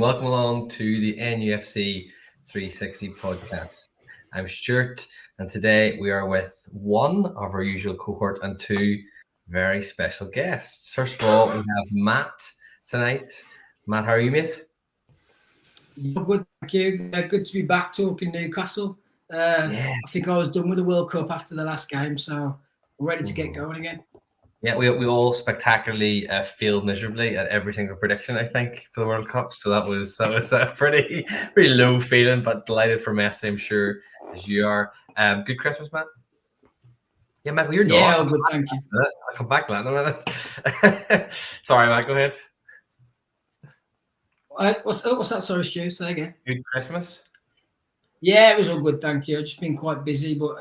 welcome along to the NUFC360 podcast. I'm Stuart, and today we are with one of our usual cohort and two very special guests. First of all, we have Matt tonight. Matt, how are you, mate? Yeah, good, thank you. Good to be back talking Newcastle. I think I was done with the World Cup after the last game, so we're ready to get going again. Yeah, we all spectacularly failed miserably at every single prediction, I think, for the World Cup. So that was a pretty low feeling, but delighted for Messi, I'm sure, as you are. Good Christmas, Matt. Yeah, Matt, you're not. Yeah, good, thank you. I'll come back to that in a minute. Sorry, Matt, go ahead. What's that? Sorry, Stu, say again. Good Christmas. Yeah, it was all good, thank you. I've just been quite busy, but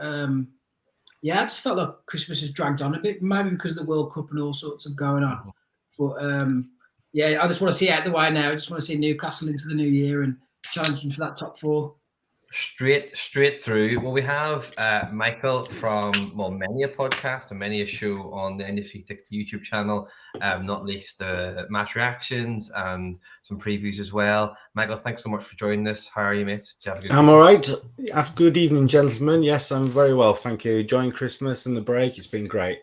yeah, I just felt like Christmas has dragged on a bit, maybe because of the World Cup and all sorts of going on. But yeah, I just want to see it out the way now. I just want to see Newcastle into the new year and challenging for that top four. Straight through. Well, we have Michael from many a podcast and many a show on the NUFC360 YouTube channel, not least the match reactions and some previews as well. Michael, thanks so much for joining us. How are you, mate? I'm all right. Have good evening, gentlemen. Yes, I'm very well, thank you. Enjoying Christmas and the break. It's been great.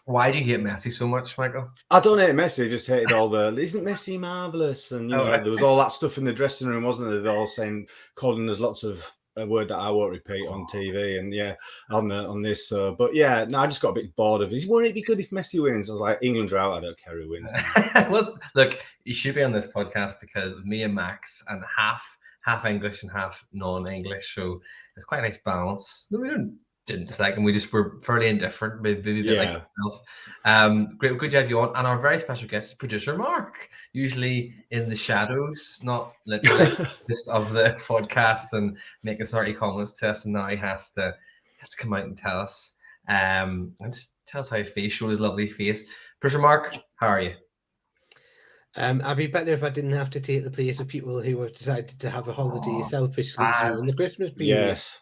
Why do you hate Messi so much, Michael? I don't hate Messi. I just hated all the, isn't Messi marvellous? And, you know, there was all that stuff in the dressing room, wasn't there? They're all saying, calling us lots of a word that I won't repeat on TV and, yeah, on this. But, yeah, no, I just got a bit bored of it. Won't it be good if Messi wins? I was like, England are out. I don't care who wins. Well, look, you should be on this podcast because me and Max and half English and half non-English. So it's quite a nice balance. No, we didn't dislike them. We just were fairly indifferent, maybe a bit like yourself. Great, good to have you on. And our very special guest is producer Mark, usually in the shadows, not literally just of the podcast and making sorry comments to us. And now he has to come out and tell us, and just tell us how he feels, show his lovely face. Producer Mark, how are you? I'd be better if I didn't have to take the place of people who have decided to have a holiday selfishly during the Christmas period. Yes.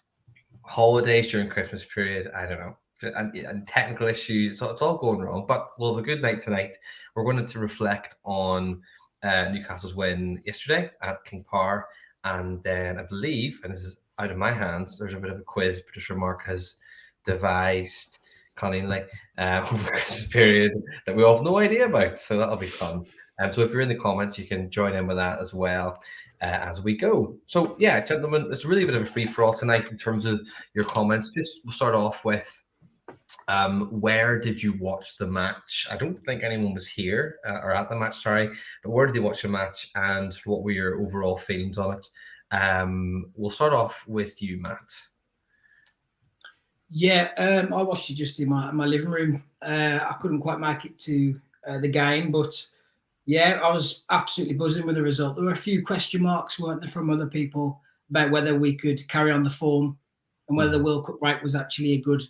Holidays during Christmas period, I don't know, and technical issues, so it's all going wrong, but we'll have a good night tonight. We're going to reflect on Newcastle's win yesterday at King Power, and then I believe, and this is out of my hands, there's a bit of a quiz producer Mark has devised cunningly over the Christmas period that we all have no idea about, so that'll be fun. So if you're in the comments, you can join in with that as well as we go. So yeah, gentlemen, it's really a bit of a free-for-all tonight in terms of your comments. We'll start off with where did you watch the match? I don't think anyone was here or at the match, sorry, but where did you watch the match and what were your overall feelings on it? We'll start off with you, Matt. Yeah, I watched it just in my living room. I couldn't quite make it to the game, but yeah, I was absolutely buzzing with the result. There were a few question marks, weren't there, from other people about whether we could carry on the form and whether the World Cup break was actually a good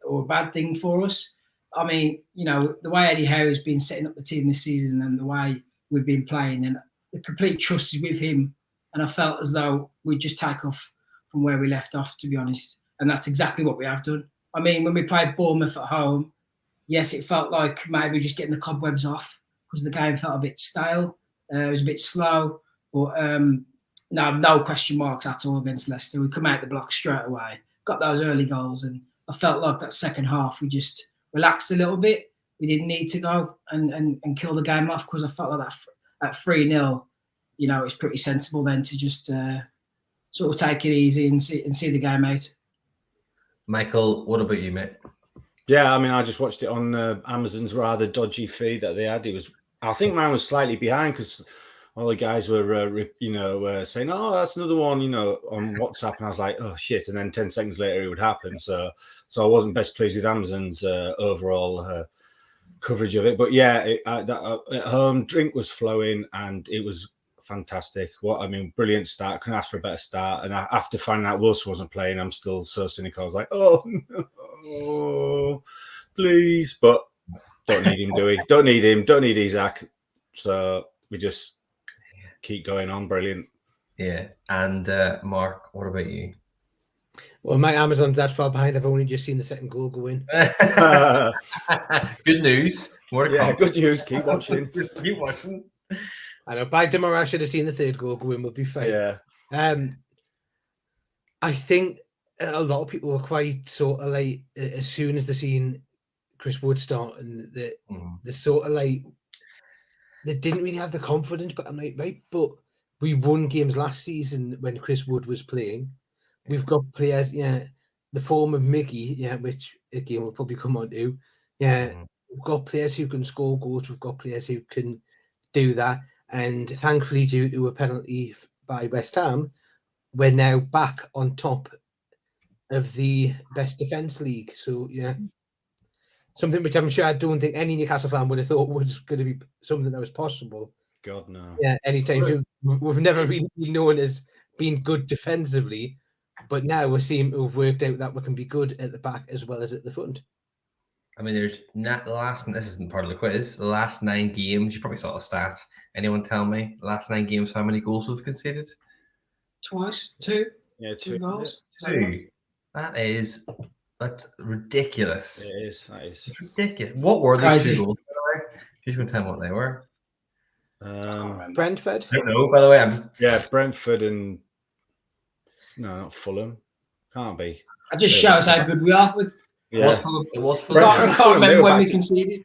or a bad thing for us. I mean, you know, the way Eddie Howe has been setting up the team this season and the way we've been playing, and the complete trust is with him. And I felt as though we'd just take off from where we left off, to be honest. And that's exactly what we have done. I mean, when we played Bournemouth at home, yes, it felt like maybe just getting the cobwebs off, because the game felt a bit stale. It was a bit slow, but no question marks at all against Leicester. We come out the block straight away, got those early goals, and I felt like that second half we just relaxed a little bit. We didn't need to go and kill the game off, because I felt like that 3-0, you know, it's pretty sensible then to just sort of take it easy and see the game out. Michael, what about you, mate? Yeah, I mean, I just watched it on Amazon's rather dodgy feed that they had. I think mine was slightly behind because all the guys were, saying, "Oh, that's another one," on WhatsApp, and I was like, "Oh shit!" And then 10 seconds later, it would happen. So I wasn't best pleased with Amazon's overall coverage of it. But yeah, at home, drink was flowing, and it was fantastic. Brilliant start. Couldn't ask for a better start. And after finding out Wilson wasn't playing, I'm still so cynical. I was like, "Oh no, please!" But don't need him, do we? Don't need him. Don't need Isaac. So we just keep going on. Brilliant. Yeah. And Mark, what about you? Well, my Amazon's that far behind. I've only just seen the second goal go in. Good news. More to come. Good news. Keep watching. Keep watching. I know by tomorrow I should have seen the third goal go in. We'll be fine. Yeah. I think a lot of people were quite sort of like, as soon as they seen Chris Wood start, and the sort of like, they didn't really have the confidence. But I'm like, right, but we won games last season when Chris Wood was playing. We've got players, the form of Mickey, which again we'll probably come on to. We've got players who can score goals. We've got players who can do that. And thankfully, due to a penalty by West Ham, we're now back on top of the best defence league. So, something which I'm sure I don't think any Newcastle fan would have thought was going to be something that was possible. God, no. Yeah, anytime soon. We've never really been known as being good defensively, but now we seem to have worked out that we can be good at the back as well as at the front. I mean, there's not the last, and this isn't part of the quiz, the last 9 games, you probably saw the stats. Anyone tell me, the last 9 games, how many goals we've conceded? Twice, 2. Yeah, 2 goals. 2. That's ridiculous. It is. That is. It's ridiculous. What were those 2 goals, by the way? Who's going to tell me what they were? Brentford? I don't know, by the way. Brentford and... No, not Fulham. Can't be. I just shows how good we are. Yeah. It was Fulham. I can't remember when we conceded.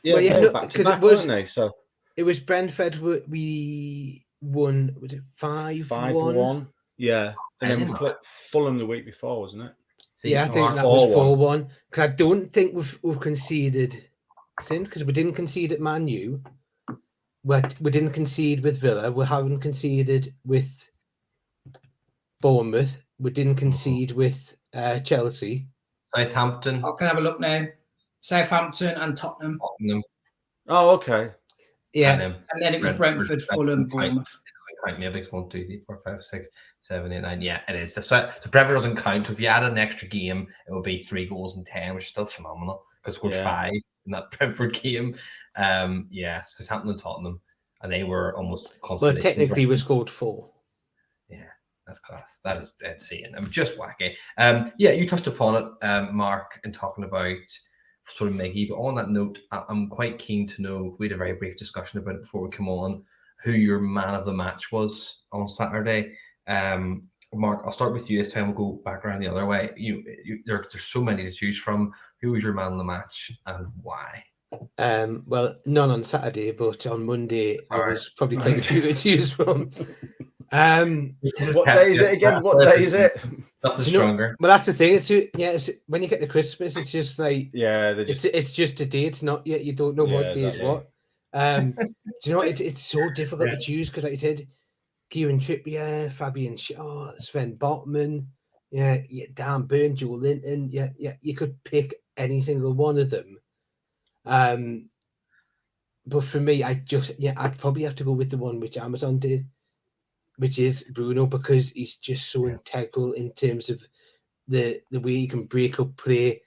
Yeah, back-to-back, weren't they? So it was Brentford. We won. Was it 5-1? 5-1. Yeah, and then we played Fulham the week before, wasn't it? I think that was 4-1. Because I don't think we've conceded since, because we didn't concede at Man U. We didn't concede with Villa. We haven't conceded with Bournemouth. We didn't concede with Chelsea. Southampton. I can have a look now. Southampton and Tottenham. Oh, okay. Yeah. And then it was Brentford, Fulham, Bournemouth. Maybe it's 1, 2, 3, 4, 5, 6, 7, 8, 9. Yeah, it is. So Brentford doesn't count. So if you add an extra game, it would be 3 goals and 10, which is still phenomenal because scored 5 in that Brentford game. Southampton and Tottenham, and they were almost constantly. Well, technically, we scored 4. Yeah, that's class. That is insane. I mean, just wacky. You touched upon it, Mark, in talking about sort of Miggy. But on that note, I'm quite keen to know. We had a very brief discussion about it before we come on. Who your man of the match was on Saturday? Mark, I'll start with you this time. We'll go back around the other way. There's so many to choose from. Who was your man of the match and why? Well, none on Saturday, but on Monday I was probably quite a few to choose from. What day is it again? What day is it? That's stronger. Well, that's the thing. It's when you get to Christmas, it's just like it's just a day. It's not yet. You don't know what day is what. Do you know what? It's so difficult to choose because, like I said, Kieran Trippier, Fabian Shaw, Sven Botman, Dan Burn, Joel Linton. You could pick any single one of them. But for me, I'd probably have to go with the one which Amazon did, which is Bruno, because he's just so integral in terms of the way he can break up play.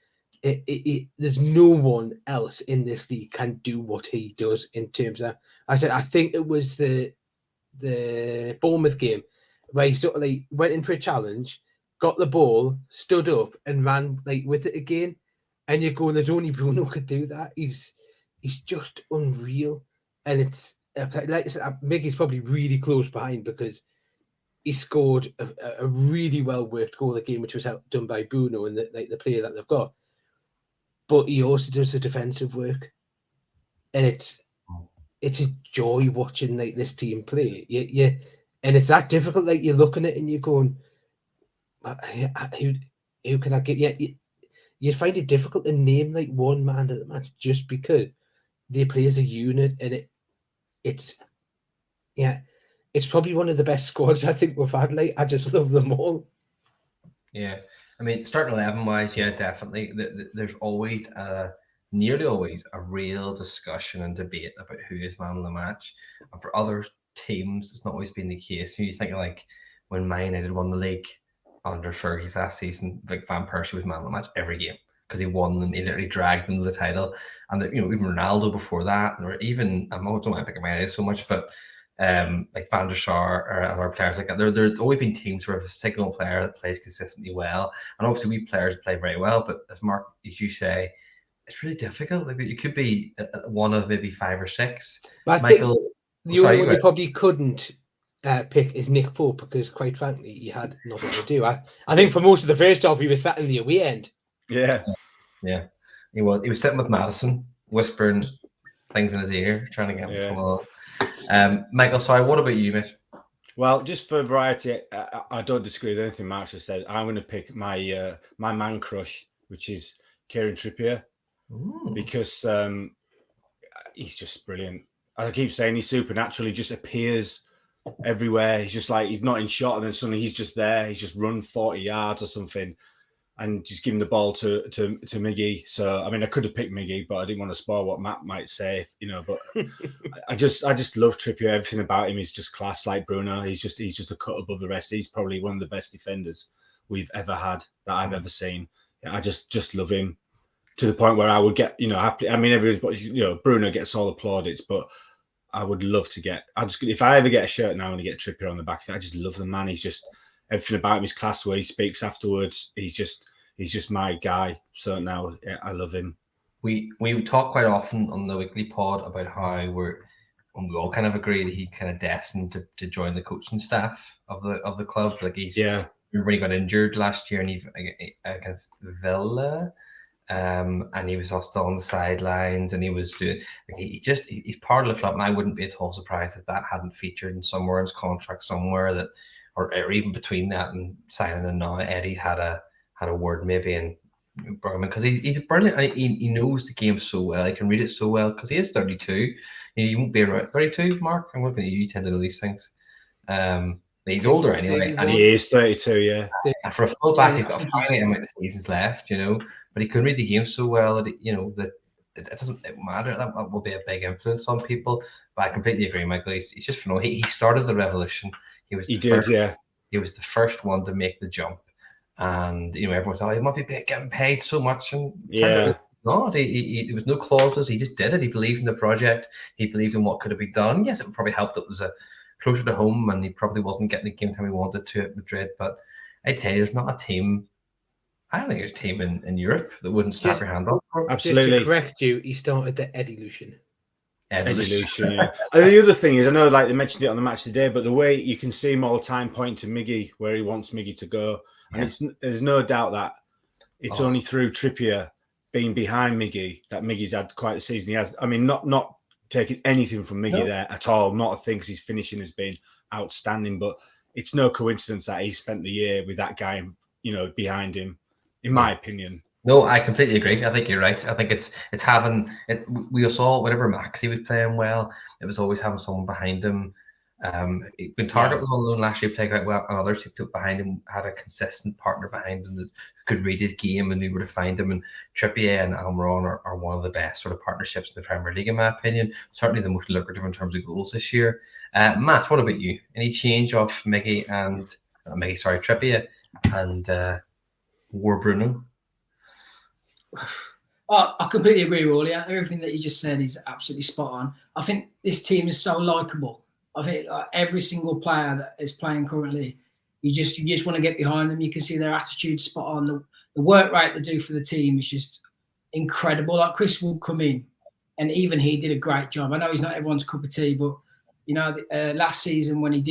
There's no one else in this league can do what he does in terms of. I think it was the Bournemouth game where he sort of like went in for a challenge, got the ball, stood up, and ran like with it again. And you're going, there's only Bruno could do that. He's just unreal, and it's like I said, Miggy's probably really close behind because he scored a really well worked goal the game, which was done by Bruno and the player that they've got. But he also does the defensive work, and it's a joy watching like this team play. And it's that difficult. Like you're looking at it and you're going, who can I get? You find it difficult to name like one man of the match just because they play as a unit, and it's probably one of the best squads I think we've had. Like I just love them all. Yeah. I mean, starting 11-wise, definitely. There's always nearly always a real discussion and debate about who is man of the match. And for other teams, it's not always been the case. You think like when Man United won the league under Fergie's last season, like Van Persie was man of the match every game because he won them. He literally dragged them to the title. And even Ronaldo before that, or even I don't want to pick Man United so much, but like Van der Sar or other players like that. There's always been teams where have a single player that plays consistently well, and obviously we players play very well. But as Mark, as you say, it's really difficult. Like you could be one of maybe 5 or 6. But The only one you probably couldn't pick is Nick Pope, because quite frankly, he had nothing to do. I think for most of the first half, he was sat in the away end. Yeah. He was sitting with Madison, whispering things in his ear, trying to get him to come along. Michael, sorry, what about you, mate? Well, just for variety, I don't disagree with anything Mark has said. I'm going to pick my my man crush, which is Kieran Trippier, because he's just brilliant. As I keep saying, he's supernatural. He just appears everywhere. He's just like, he's not in shot, and then suddenly he's just there. He's just run 40 yards or something, and just give him the ball to Miggy. So, I mean, I could have picked Miggy, but I didn't want to spoil what Matt might say, you know. But I just love Trippier. Everything about him is just class, like Bruno. He's just a cut above the rest. He's probably one of the best defenders we've ever had, that I've ever seen. I just love him, to the point where I would get, you know, happy. I mean, everybody's, you know, Bruno gets all the plaudits, but I would love to get. If I ever get a shirt now, I'm going to get Trippier on the back. I just love the man. He's just, everything about him is class. The way he speaks afterwards, he's just my guy. So now, yeah, I love him. We talk quite often on the weekly pod about how we all kind of agree that he kind of destined to join the coaching staff of the club. Like remember he got injured last year, and he against Villa. And he was all still on the sidelines, and he was doing. He's part of the club, and I wouldn't be at all surprised if that hadn't featured in somewhere in his contract somewhere, that, or even between that and signing and now, Eddie had a word maybe in Birmingham, because he's brilliant. He knows the game so well. He can read it so well, because he is 32. You won't be around 32, Mark. I'm looking at you. You tend to know these things. He's older anyway, and he is 32. Yeah, and for a fullback, he's got a finite amount of seasons left, you know. But he can read the game so well that, you know, that it doesn't matter. That will be a big influence on people. But I completely agree, Michael. He's just phenomenal. He started the revolution. He was the first one to make the jump, and, you know, everyone thought, he might be getting paid so much, and no, there was no clauses. He just did it. He believed in the project. He believed in what could have been done. Yes, it would probably help that it was closer to home, and he probably wasn't getting the game time he wanted to at Madrid. But I tell you, there's not a team. I don't think there's a team in Europe that wouldn't snap your hand off. Absolutely. Just to correct you, he started the Eddie-lution. Eddie-lution, yeah. And the other thing is, I know, like, they mentioned it on the match today, but the way you can see him all the time point to Miggy, where he wants Miggy to go, and there's no doubt that it's only through Trippier being behind Miggy that Miggy's had quite the season he has. I mean, not taking anything from Miggy there at all, not a thing, because his finishing has been outstanding, but it's no coincidence that he spent the year with that guy, you know, behind him, in my opinion. No, I completely agree. I think you're right. I think it's having it. We saw whenever Maxi was playing well, it was always having someone behind him. When Target was on loan last year, playing quite well, and others who behind him had a consistent partner behind him that could read his game and knew where to find him. And Trippier and Almiron are one of the best sort of partnerships in the Premier League, in my opinion. Certainly the most lucrative in terms of goals this year. Matt, what about you? Any change of Trippier and War Bruno? I completely agree with Ollie. Everything that you just said is absolutely spot on. I think this team is so likeable. I think every single player that is playing currently, you just want to get behind them. You can see their attitude spot on. The work rate they do for the team is just incredible. Like, Chris will come in, and even he did a great job. I know he's not everyone's cup of tea, but, you know, last season when we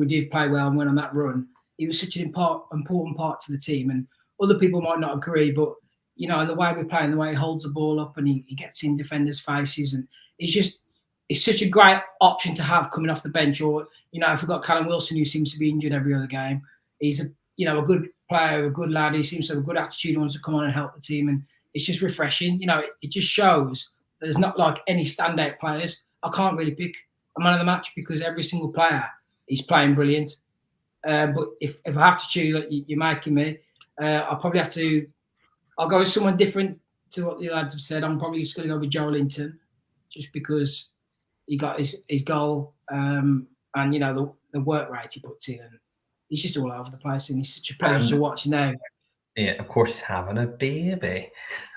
did play well and went on that run, he was such an important part to the team. And other people might not agree, but, you know, the way we play and the way he holds the ball up and he gets in defenders' faces, and it's such a great option to have coming off the bench. Or, you know, if we've got Callum Wilson, who seems to be injured every other game, he's a good player, a good lad. He seems to have a good attitude. He wants to come on and help the team, and it's just refreshing. You know, it just shows that there's not like any standout players. I can't really pick a man of the match because every single player is playing brilliant. But if I have to choose, like you're making me, I'll probably have to. I'll go with someone different to what the lads have said. I'm probably just going to go with Joe Linton, just because he got his goal, and, you know, the work rate he puts in, and he's just all over the place, and he's such a pleasure to watch now. Yeah, of course he's having a baby,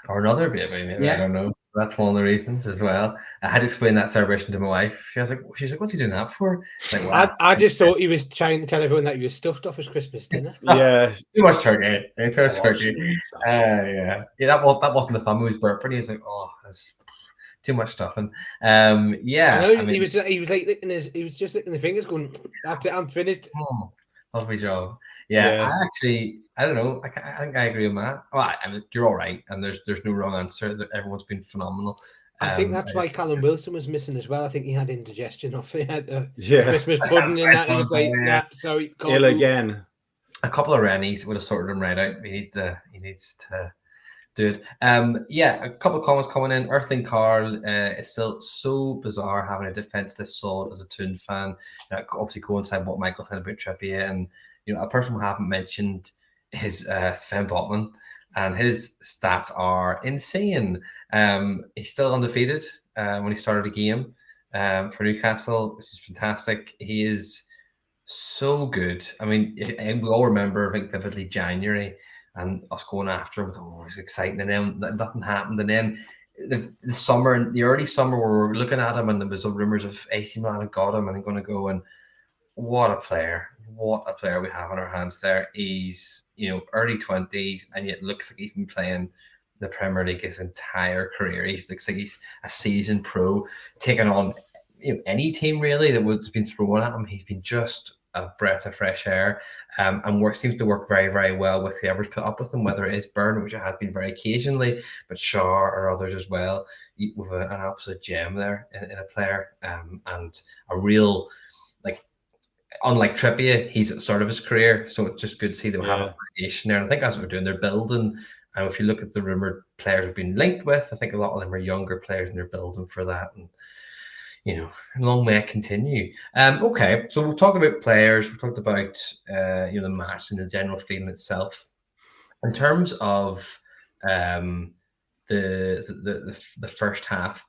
or another baby, maybe. I don't know. That's one of the reasons as well. I had to explain that celebration to my wife. She's like, "What's he doing that for?" Like, wow. I just thought he was trying to tell everyone that you were stuffed off his Christmas dinner. Yeah, too much turkey. Turkey. Yeah. That wasn't the fun. He was burping. He was like, "Oh, that's too much stuffing. I Yeah, know I mean, he was like he was just licking the fingers, going, "That's it, I'm finished." lovely job. Yeah, Yeah. I don't know. I think I agree with Matt. Well, I mean, you're all right, and there's no wrong answer. Everyone's been phenomenal. I think that's why Callum Wilson was missing as well. I think he had indigestion off the Christmas That's pudding and right, that. He was like, yeah. "Nah, sorry, can't Ill do." again. A couple of Rennies would have sorted him right out. He needs to do it. Yeah, a couple of comments coming in. Earthling Carl, it's still so bizarre having a defense this solid as a Toon fan. Obviously coincide what Michael said about Trippier, and a person we haven't mentioned is Sven Botman, and his stats are insane. He's still undefeated when he started a game for Newcastle, which is fantastic. He is so good. I mean, and we all remember, I think, vividly January and us going after him. Oh, it was exciting, and then nothing happened. And then the summer, the early summer, where we were looking at him, and there was rumors of AC Milan had got him, and going to go. And what a player! What a player we have on our hands there. He's early 20s, and yet looks like he's been playing the Premier League his entire career. He looks like he's a seasoned pro, taking on any team really that was been thrown at him. He's been just a breath of fresh air, and seems to work very, very well with whoever's put up with him, whether it is Byrne, which it has been very occasionally, but Shaw or others as well. With an absolute gem there in a player, and a real, like, unlike Trippier, he's at the start of his career, so it's just good to see them have a foundation there. And I think that's what they're doing. They're building. And if you look at the rumored players have been linked with, I think a lot of them are younger players, and they're building for that. And long may it continue. Okay, so we'll talk about players. We talked about the match and the general feeling itself. In terms of the first half,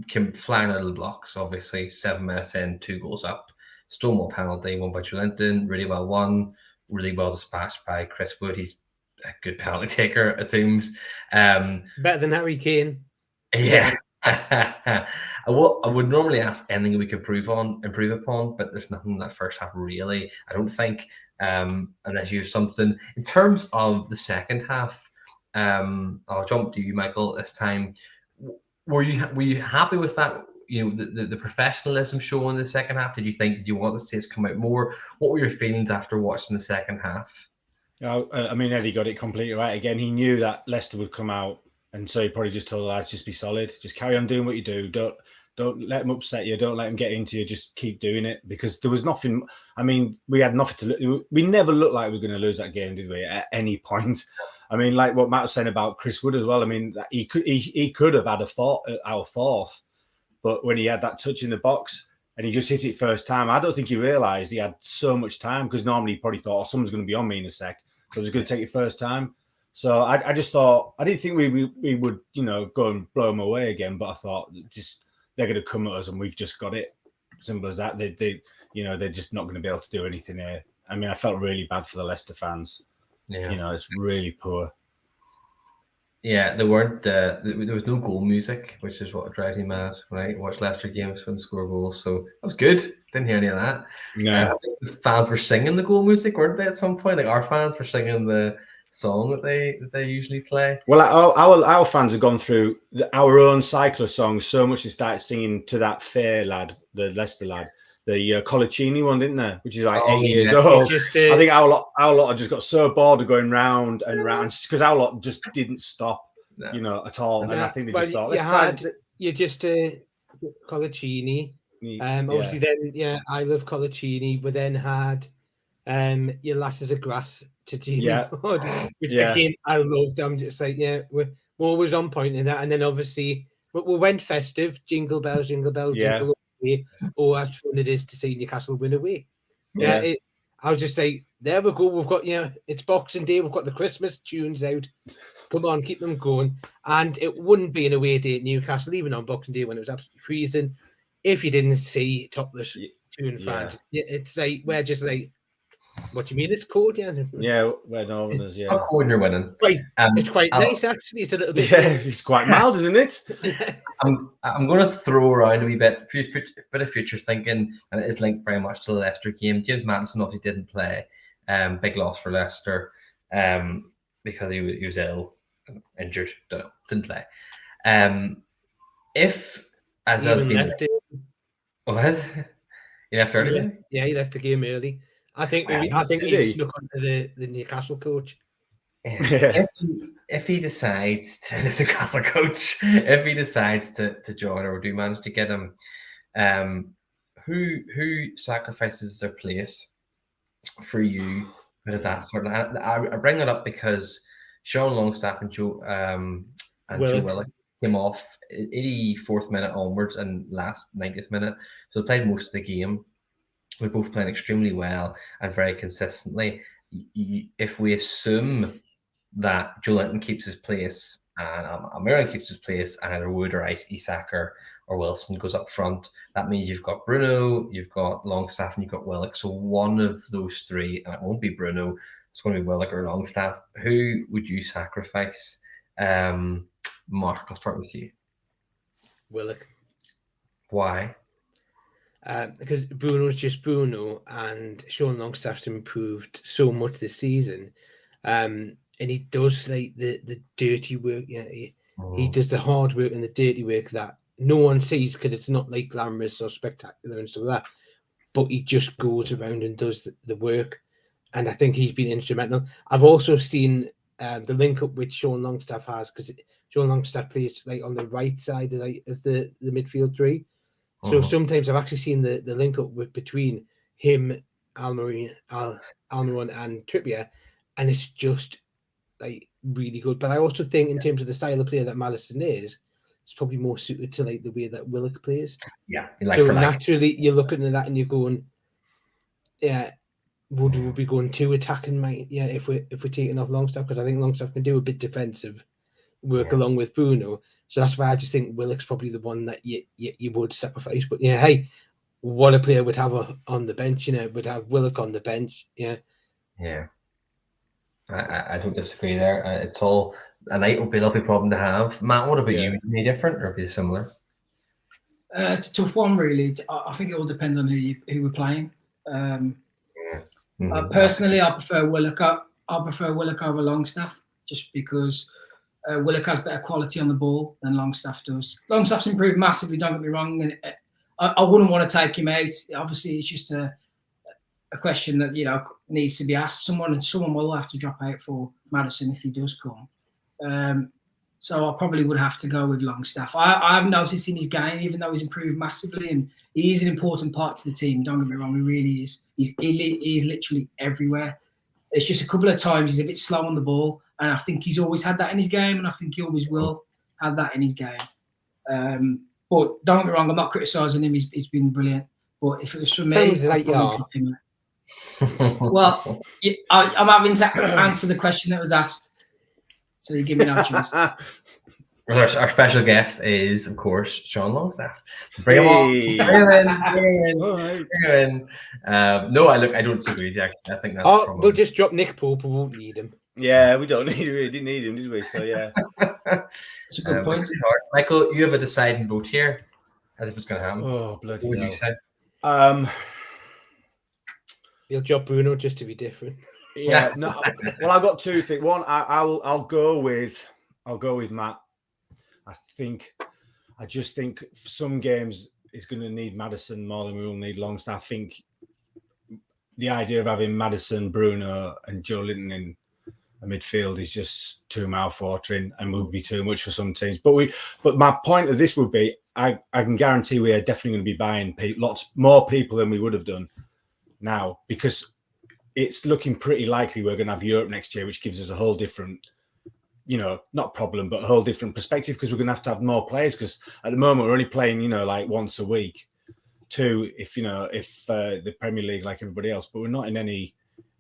came flying out of the blocks. Obviously, 7 minutes in, 2 goals up. Stonewall penalty, won by Joelinton, really well won, really well dispatched by Chris Wood. He's a good penalty taker, it seems. Better than Harry Kane. Yeah. I would normally ask anything we could improve upon, but there's nothing in that first half really, I don't think, unless you have something. In terms of the second half, I'll jump to you, Michael, this time. Were you happy with that? The professionalism shown in the second half? Did you want to see us come out more? What were your feelings after watching the second half? I mean, Eddie got it completely right again. He knew that Leicester would come out, and so he probably just told the lads, just be solid, just carry on doing what you do. Don't let them upset you. Don't let them get into you. Just keep doing it, because there was nothing. I mean, we had nothing to. We never looked like we were going to lose that game, did we? At any point. I mean, like what Matt was saying about Chris Wood as well. I mean, he could have had our fourth, but when he had that touch in the box and he just hit it first time, I don't think he realised he had so much time, because normally he probably thought, someone's going to be on me in a sec, so I was going to take it first time. So I just thought, I didn't think we would, go and blow them away again, but I thought they're going to come at us and we've just got it. Simple as that. They're just not going to be able to do anything here. I mean, I felt really bad for the Leicester fans. Yeah. It's really poor. Yeah, there weren't. There was no goal music, which is what drives me mad when I watch Leicester games when they score goals. So that was good. Didn't hear any of that. Yeah, the fans were singing the goal music, weren't they? At some point, like our fans were singing the song that they usually play. Well, our fans have gone through our own cycle of songs so much they started singing to that fair lad, the Leicester lad, the Colaccini one, didn't they? Which is like 8 years old. I think our lot have just got so bored of going round and round, because our lot just didn't stop, at all. And I think they just thought, you just Colaccini. Obviously, then I love Colaccini, but then had your Lasses of Grass to Gina, which again I loved. I'm just like, we're always on point in that. And then obviously we went festive, jingle bells, jingle bells, jingle away. Oh, how fun it is to see Newcastle win away. I'll just say, there we go. We've got, it's Boxing Day. We've got the Christmas tunes out. Come on, keep them going. And it wouldn't be an away day at Newcastle, even on Boxing Day when it was absolutely freezing, if you didn't see topless tune fans. It's like, we're just like, what do you mean it's cold? Yeah, we're Northerners, How cold when you're winning. It's quite nice, actually. It's a little bit. Yeah, it's quite mild, isn't it? I'm going to throw around a wee bit of future thinking, and it is linked very much to the Leicester game. James Maddison obviously didn't play. Big loss for Leicester because he was ill, injured, didn't play. if, as He has even been, left it. what? You left early? He left the game early. I think maybe Did he he? snuck onto the Newcastle coach. Yeah. If he decides to, the Newcastle coach, if he decides to join, or do manage to get him, who sacrifices their place for you out of that sort of? I bring it up because Sean Longstaff and Joe Willock came off 84th minute onwards and last 90th minute, so they played most of the game. We're both playing extremely well and very consistently. If we assume that Joe Linton keeps his place and Almiron keeps his place, and either Wood or Isak or Wilson goes up front, that means you've got Bruno, you've got Longstaff, and you've got Willock. So one of those three, and it won't be Bruno, it's going to be Willock or Longstaff. Who would you sacrifice? Mark, I'll start with you. Willock. Why? Because Bruno's just Bruno, and Sean Longstaff's improved so much this season. And he does like the dirty work. Yeah, he does the hard work and the dirty work that no one sees because it's not like glamorous or spectacular and stuff like that. But he just goes around and does the work, and I think he's been instrumental. I've also seen the link up which Sean Longstaff has, because Sean Longstaff plays like on the right side of the midfield three. So sometimes I've actually seen the link up between him, Almiron, and Trippier, and it's just like really good. But I also think in terms of the style of player that Maddison is, it's probably more suited to like the way that Willock plays. Yeah, so naturally you're looking at that and you're going, yeah, would we be going too attacking, mate? Yeah, if we're taking off Longstaff, because I think Longstaff can do a bit defensive work along with Bruno. So that's why I just think Willock's probably the one that you would sacrifice. But yeah, hey, what a player would have on the bench, would have Willock on the bench. Yeah. Yeah. I don't disagree there at all. A night would be a lovely problem to have. Matt, what about you? Would it be different or be similar? It's a tough one, really. I think it all depends on who we're playing. Personally, I prefer Willock. I prefer Willock over Longstaff, just because Willock has better quality on the ball than Longstaff does. Longstaff's improved massively, don't get me wrong, and I wouldn't want to take him out. Obviously, it's just a question that needs to be asked. Someone will have to drop out for Maddison if he does come. So I probably would have to go with Longstaff. I've noticed in his game, even though he's improved massively and he is an important part to the team, don't get me wrong, he really is. He is literally everywhere. It's just a couple of times he's a bit slow on the ball, and I think he's always had that in his game, and I think he always will have that in his game. But don't get me wrong, I'm not criticising him. He's been brilliant. But if it was for me, sounds like well, I'm having to answer the question that was asked, so you give me no choice. Our special guest is, of course, Sean Longstaff. Bring him on. Bring him in. No, I don't disagree with you. I think that's. We'll just drop Nick Pope. We won't need him. Yeah, we don't need him. We didn't need him, did we? So yeah, that's a good point. Michael, you have a deciding vote here, as if it's going to happen. Oh bloody! What would you say? You'll drop Bruno just to be different. Yeah. No. Well, I've got two things. One, I'll go with Matt. I just think for some games it's going to need Maddison more than we will need Longstaff. I think the idea of having Maddison, Bruno, and Joe Linton in a midfield is just too mouth-watering and would be too much for some teams. But my point of this would be, I can guarantee we are definitely going to be buying lots more people than we would have done now, because it's looking pretty likely we're going to have Europe next year, which gives us a whole different, not problem, but a whole different perspective, because we're going to have more players, because at the moment we're only playing, like once a week, two, if the Premier League like everybody else, but we're not in any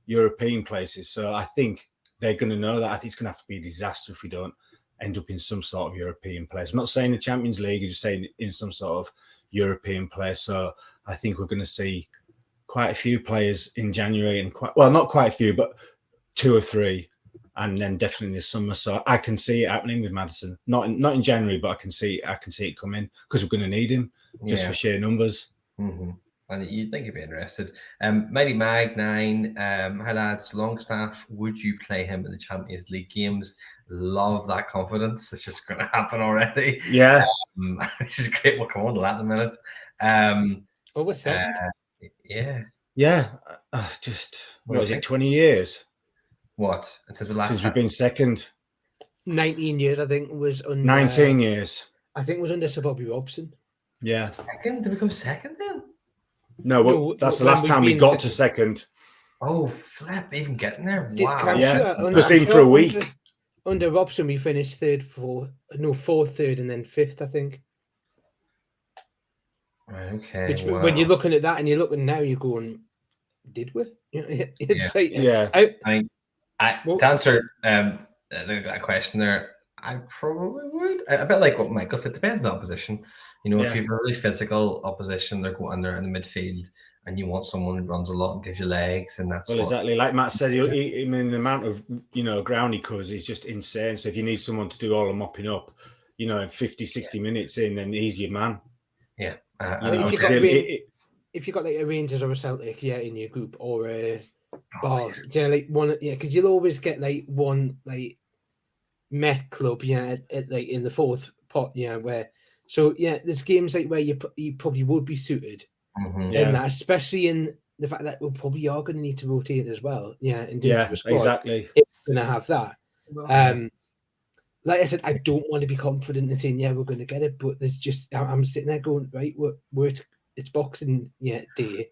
European places. So I think they're going to know that. I think it's going to have to be a disaster if we don't end up in some sort of European place. I'm not saying the Champions League, I'm just saying in some sort of European place. So I think we're going to see quite a few players in January, and not quite a few, but 2 or 3. And then definitely in the summer. So I can see it happening with Maddison. Not in January, but I can see it coming, because we're going to need him just for sheer numbers. Mm-hmm. And you'd think you'd be interested. Mighty Mag 9, hi lads, Longstaff, would you play him in the Champions League games? Love that confidence. It's just going to happen already. Yeah. which is great. We'll come on to that in a minute. Oh, we're second. Yeah. Yeah, just what is it? 20 years What? It says the last since time. we've been second. 19 years, I think, was under. 19 years. I think it was under Sir Bobby Robson. Yeah. Second? Did we come second then? No, well, that's the last time we got to second. Oh, flip! Even getting there. Wow. Just even for a week. Under Robson, we finished fourth, third, and then fifth, I think. Right, okay. Which, when you're looking at that and you're looking now, you're going, did we? It's like, to answer that question there, I probably would. A bit like what Michael said, depends on the opposition. You know, if you've a really physical opposition, they're going there in the midfield, and you want someone who runs a lot and gives you legs, and that's exactly like Matt said. I mean, the amount of ground he covers is just insane. So if you need someone to do all the mopping up, in 50, 60 minutes in, then he's your man. Yeah. If you got like a Rangers or a Celtic, in your group, or a Bars, like one, because you'll always get like one like Met club, at like in the fourth pot, where. So there's games like where you probably would be suited, in that, especially in the fact that we probably are going to need to rotate as well. Exactly. If we're going to have that. Like I said, I don't want to be confident in saying we're going to get it, but there's just I'm sitting there going, right, it's Boxing Day.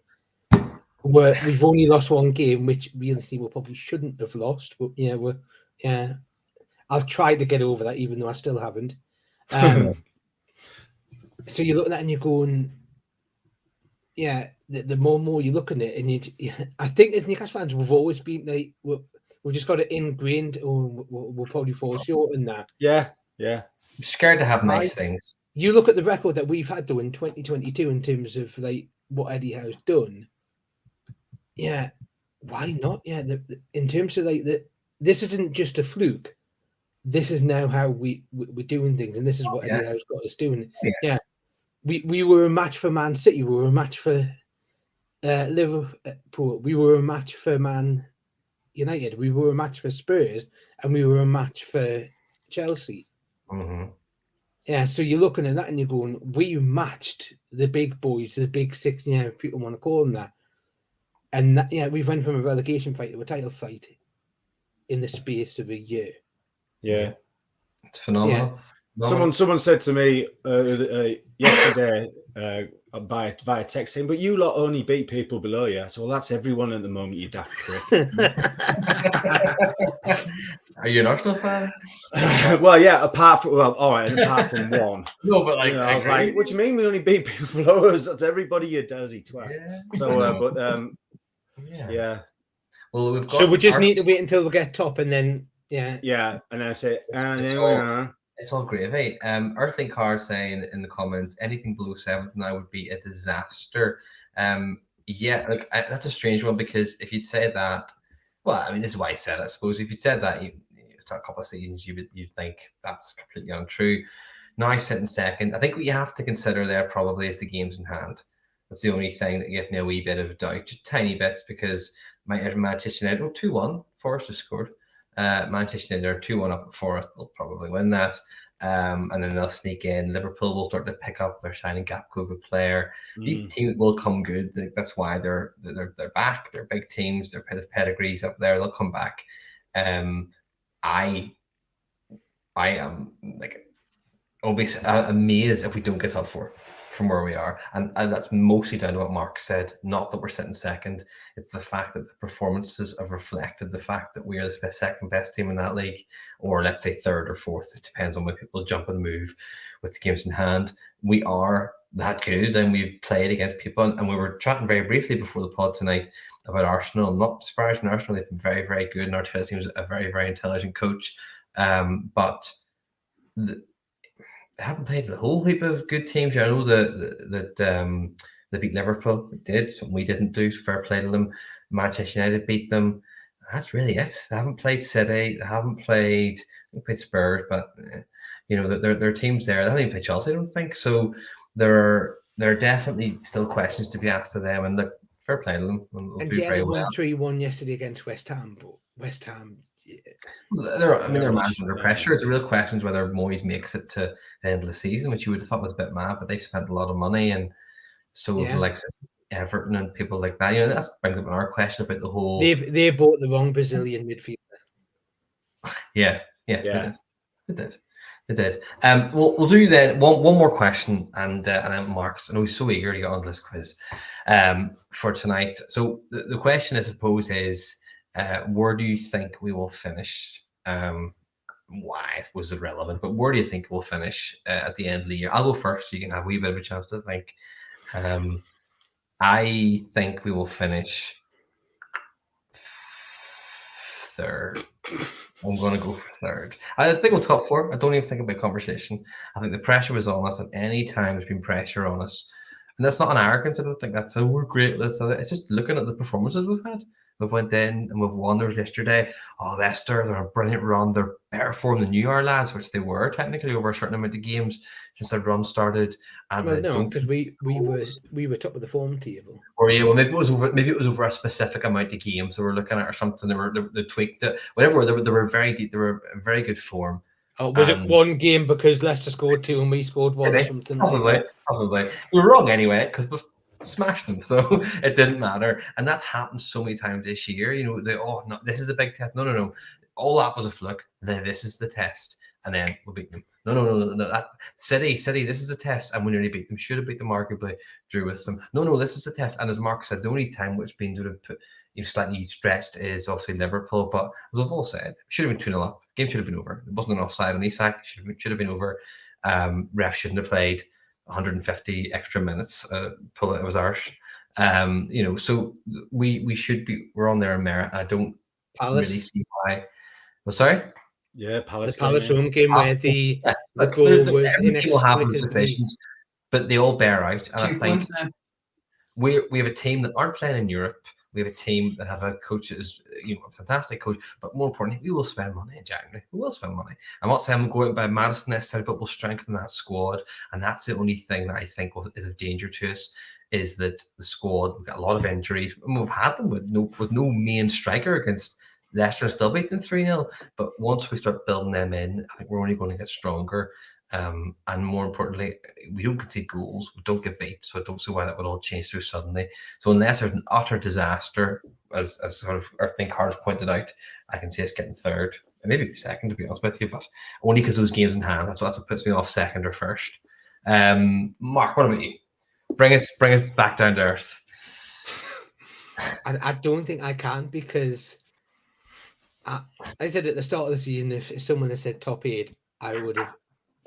We've only lost one game, which realistically we probably shouldn't have lost, but I'll try to get over that, even though I still haven't. So you look at that and you're going, the more and more you look at it, and I think as Newcastle fans, we've always been like, we've just got it ingrained, or we'll probably fall short in that. Yeah. Scared to have nice things. You look at the record that we've had though in 2022 in terms of like what Eddie Howe's done. Yeah, why not? Yeah, in terms of like this isn't just a fluke. This is now how we're doing things, and this is what Eddie Howe's got us doing. Yeah. We were a match for Man City. We were a match for Liverpool. We were a match for Man United. We were a match for Spurs, and we were a match for Chelsea. Mm-hmm. Yeah, so you're looking at that and you're going, we matched the big boys, the big six, if people want to call them that. And that, we went from a relegation fight to a title fight in the space of a year. Yeah. It's phenomenal. Someone said to me yesterday via text saying, but you lot only beat people below you. So that's everyone at the moment, you daft prick. Are you an Arsenal fan? apart from one. No, but like I was like, what do you mean we only beat people below us? That's everybody you dozy twat. Yeah. So Well, we've got. So we just need to wait until we get top, and then and then I say, it's all gravy. Earthling Car saying in the comments, anything below 7th now would be a disaster. That's a strange one, because if you'd say that, well, I mean, this is why I said it, I suppose. If you said that, you start a couple of seasons, you'd think that's completely untrue. Now sitting second, I think what you have to consider there probably is the games in hand. That's the only thing that gives me a wee bit of doubt, just tiny bits, because Manchester United 2-1, Forest has scored. Manchester United are 2-1 up at Forest. They'll probably win that. And then they'll sneak in. Liverpool will start to pick up. They're signing Gakpo, good player. These teams will come good. That's why they're back. They're big teams. They're pedigrees up there. They'll come back. I am like always amazed if we don't get top four from where we are, and that's mostly down to what Mark said. Not that we're sitting second; it's the fact that the performances have reflected the fact that we are the second best team in that league, or let's say third or fourth. It depends on when people jump and move with the games in hand. We are that good, and we've played against people. And we were chatting very briefly before the pod tonight about Arsenal. I'm not disparaging Arsenal; they've been very, very good, and Arteta seems a very, very intelligent coach. But they haven't played a whole heap of good teams. I know that they beat Liverpool. They did something we didn't do. Fair play to them. Manchester United beat them. That's really it. They haven't played City. They haven't played Spurs, but there are teams there. They haven't even played Chelsea, I don't think. So there are definitely still questions to be asked of them, and fair play to them. And yeah, they won 3-1 yesterday against West Ham, but West Ham They're Yeah, under pressure. It's a real question is whether Moyes makes it to the end of the season, which you would have thought was a bit mad, but they've spent a lot of money, and so Yeah. like Everton and people like that. That brings up another question about the whole. They bought the wrong Brazilian midfielder. Yeah. It did. We'll do then one more question, and then Mark's. I know he's so eager to get on this quiz, for tonight. So the question, I suppose, is where do you think we will finish? Why I suppose it's irrelevant, but where do you think we'll finish at the end of the year? I'll go first, so you can have a wee bit of a chance to think. I think we will finish third. I'm going to go for third. I think we'll top four. I don't even think about conversation. I think the pressure was on us, and any time there's been pressure on us, and that's not an arrogance. I don't think that's we're great. It's just looking at the performances we've had. We've went in and we've won. There was yesterday. Oh, Leicester, they're a brilliant run. They're better form than you are, lads, which they were technically over a certain amount of games since their run started. And well, no, because we were top of the form table. Or yeah, well, maybe it was over a specific amount of games. So we're looking at or something. They tweaked it. Whatever. They were very deep. They were in very good form. Oh, was it one game because Leicester scored 2 and we scored 1 or something? Possibly. We were wrong anyway because we've smashed them, so it didn't matter. And that's happened so many times this year. No, this is a big test. No. All that was a fluke. Then this is the test, and then we'll beat them. No. That City. This is a test, and we nearly beat them. Should have beat them arguably. Drew with them. No. This is the test. And as Mark said, the only time which been sort of put, slightly stretched is obviously Liverpool. But as we've all said, should have been 2-0 up. Game should have been over. It wasn't an offside on Isak. Should have been over. Ref shouldn't have played 150 extra minutes. It was ours. So we should be. We're on there in merit. I don't really see why. Well, sorry. Yeah, Palace. The Palace home game where the goal was inexplicably decisions, but they all bear out. And I think we have a team that aren't playing in Europe. We have a team that have a coach that is, a fantastic coach. But more importantly, we will spend money in January. We will spend money. I'm not saying I'm going by Madison necessarily, but we'll strengthen that squad. And that's the only thing that I think is of danger to us, is that the squad, we've got a lot of injuries. And we've had them with no main striker against Leicester, and still beat them 3-0. But once we start building them in, I think we're only going to get stronger. And more importantly, we don't concede goals, we don't get beat, so I don't see why that would all change so suddenly. So unless there's an utter disaster, as sort of I think Harris pointed out, I can see us getting third, and maybe second, to be honest with you, but only because those games in hand. That's what puts me off second or first. Mark, what about you? Bring us back down to earth. I don't think I can, because I said at the start of the season, if someone had said top 8, I would have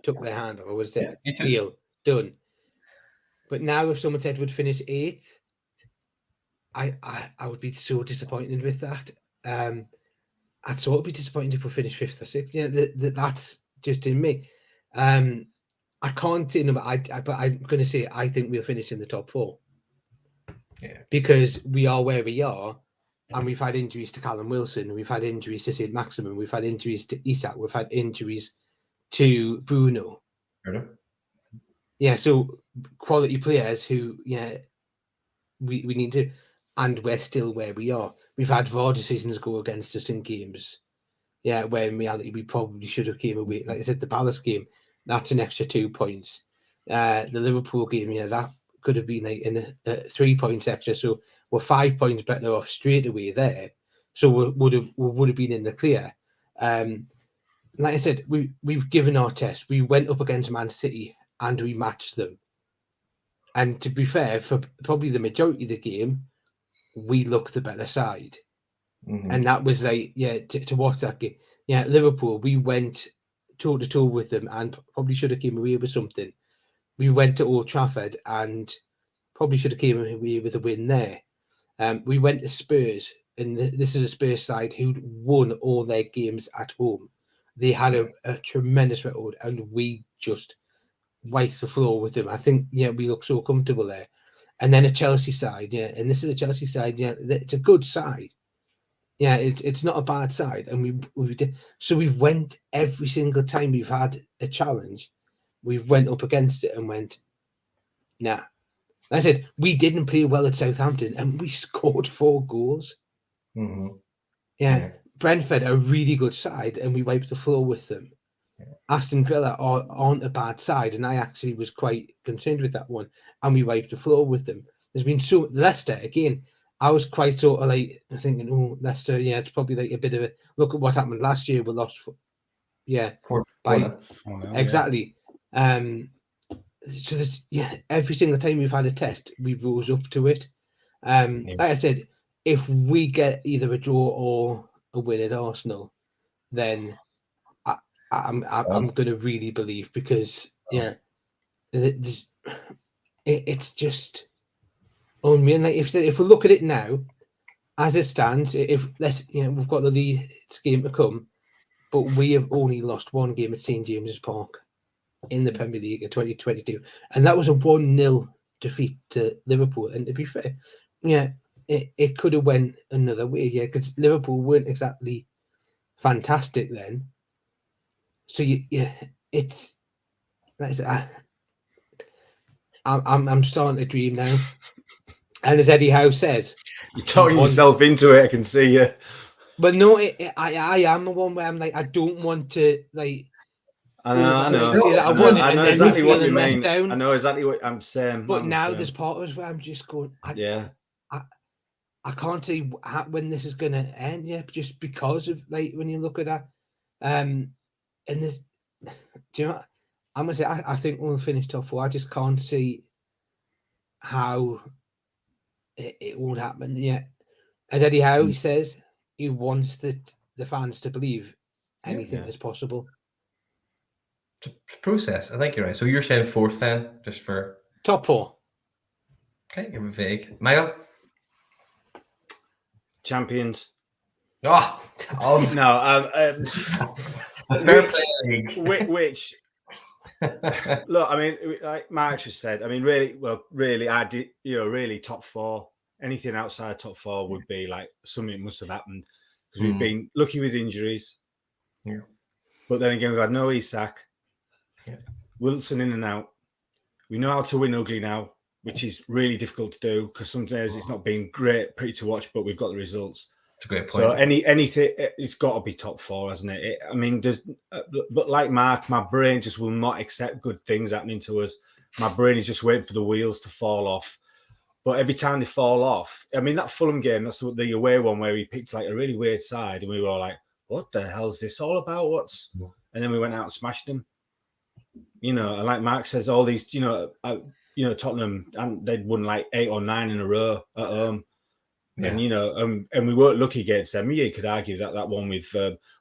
took their hand off. I would have said, deal, done. But now if someone said would finish 8th, I would be so disappointed with that. I'd sort of be disappointed if we finish 5th or 6th. Yeah, that's just in me. I can't say no, but I'm going to say I think we'll finish in the top 4. Yeah. Because we are where we are, and we've had injuries to Callum Wilson, we've had injuries to Sid Maximum, we've had injuries to Isak, we've had injuries to Bruno. Yeah, so quality players who, we need to, and we're still where we are. We've had VAR decisions go against us in games, where in reality we probably should have came away. Like I said, the Palace game, that's an extra 2 points. The Liverpool game, that could have been like in 3 points extra. So we're 5 points better off straight away there. So we would have been in the clear. Like I said, we've given our test. We went up against Man City and we matched them. And to be fair, for probably the majority of the game, we looked the better side. Mm-hmm. And that was like, to watch that game. Yeah, Liverpool, we went toe-to-toe with them and probably should have came away with something. We went to Old Trafford and probably should have came away with a win there. We went to Spurs, and this is a Spurs side who'd won all their games at home. They had a tremendous record, and we just wiped the floor with them. I think, we look so comfortable there. And then a Chelsea side, and this is a Chelsea side, it's a good side. It's not a bad side, and we did. So we've went every single time we've had a challenge, we've went up against it and went, nah. I said we didn't play well at Southampton, and we scored 4 goals. Mm-hmm. Brentford are a really good side, and we wiped the floor with them. Aston Villa aren't a bad side, and I actually was quite concerned with that one, and we wiped the floor with them. There's been so Leicester again. I was quite sort of like thinking, oh, Leicester, yeah, it's probably like a bit of a look at what happened last year. We lost, exactly. So there's every single time we've had a test, we rose up to it. Like I said, if we get either a draw or a win at Arsenal, then I'm going to really believe, because it's just unreal. Like if we look at it now, as it stands, we've got the Leeds game to come, but we have only lost one game at St James's Park in the Premier League in 2022, and that was a 1-0 defeat to Liverpool. And to be fair, it could have went another way, because Liverpool weren't exactly fantastic then. So it's like I said, I'm starting to dream now. And as Eddie Howe says, you're talking yourself into it. I can see you. But no, I am the one where I'm like, I don't want to like. I know. I know exactly what you mean. I know exactly what I'm saying. But now there's part of us where I'm just going. I can't see when this is going to end. Yeah, just because of like when you look at that, and there's, do you know what? I'm gonna say I think we'll finish top 4. I just can't see how it won't happen. Yeah, as Eddie Howe says, he wants the fans to believe anything is possible. It's a process. I think you're right. So you're saying 4th then, just for top 4. Okay, you're vague. Michael? Champions. No. Fair play league. Which look, I mean, like Mark just said, I mean, really, I did, really top 4. Anything outside top 4 would be like something must have happened, because we've been lucky with injuries. Yeah. But then again, we've had no Isak. Yeah. Wilson in and out. We know how to win ugly now, which is really difficult to do, because sometimes it's not been pretty to watch, but we've got the results. It's a great point. So anything, it's got to be top 4, hasn't it? I mean, but like Mark, my brain just will not accept good things happening to us. My brain is just waiting for the wheels to fall off. But every time they fall off, I mean, that Fulham game, that's the away one where we picked like a really weird side, and we were all like, what the hell's this all about? And then we went out and smashed them. And like Mark says, all these, Tottenham, and they'd won like 8 or 9 in a row at home. Yeah. And, and we weren't lucky against them. Yeah, you could argue that one with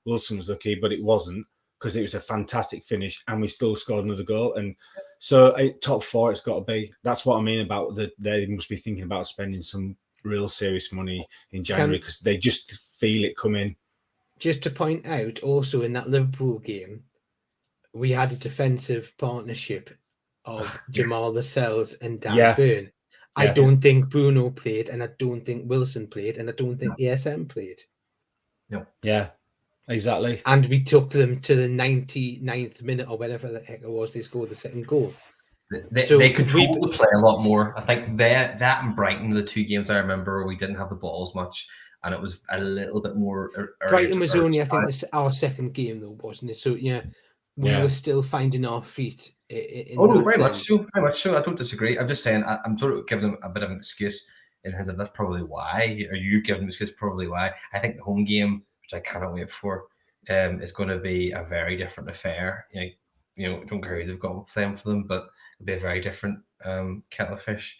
Wilson was lucky, but it wasn't, because it was a fantastic finish and we still scored another goal. And so top 4, it's got to be. That's what I mean about they must be thinking about spending some real serious money in January, because they just feel it coming. Just to point out, also in that Liverpool game, we had a defensive partnership of Jamal Lascelles and Dan Burn. I don't think Bruno played, and I don't think Wilson played, and I don't think ESM played. Yeah, exactly. And we took them to the 99th minute or whatever the heck it was. They scored the second goal. They controlled the play a lot more. I think that and Brighton, the 2 games I remember where we didn't have the ball as much, and it was a little bit more. Brighton was only, I think, our second game though, wasn't it? So we were still finding our feet. Very much so. Very much so. I don't disagree. I'm just saying I'm sort of giving them a bit of an excuse in terms of that's probably why. Or you giving an excuse probably why. I think the home game, which I cannot wait for, is going to be a very different affair. Don't care who they've got playing for them, but it'll be a very different kettle of fish.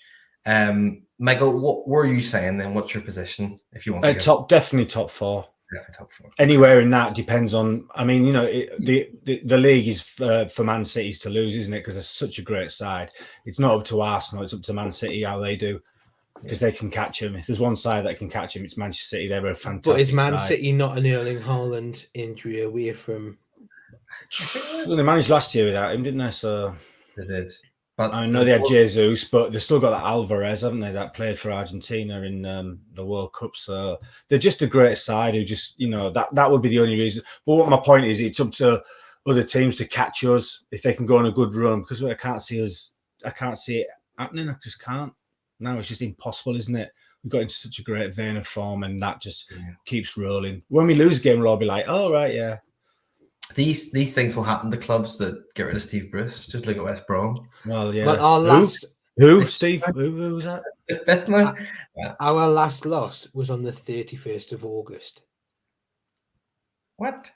Michael, what were you saying then? What's your position if you want to definitely top 4. Definitely top 4. Anywhere in that depends on. I mean, the league is for Man City's to lose, isn't it? Because they're such a great side. It's not up to Arsenal. It's up to Man City how they do, because they can catch them. If there's one side that can catch them, it's Manchester City. They're a fantastic. But is Man City not an Erling Haaland injury away from? Well, they managed last year without him, didn't they? So they did. But I know they had Jesus, but they've still got that Alvarez, haven't they? That played for Argentina in the World Cup. So they're just a great side who just, that would be the only reason. But what my point is, it's up to other teams to catch us if they can go on a good run, because I can't see it happening. I just can't. Now it's just impossible, isn't it? we got into such a great vein of form, and that just keeps rolling. When we lose a game, we'll all be like, "Oh right, yeah." These things will happen to clubs that get rid of Steve Bruce. Just look at West Brom. Well, yeah. But our last Who? Steve? Who was that? our last loss was on the 31st of August. What?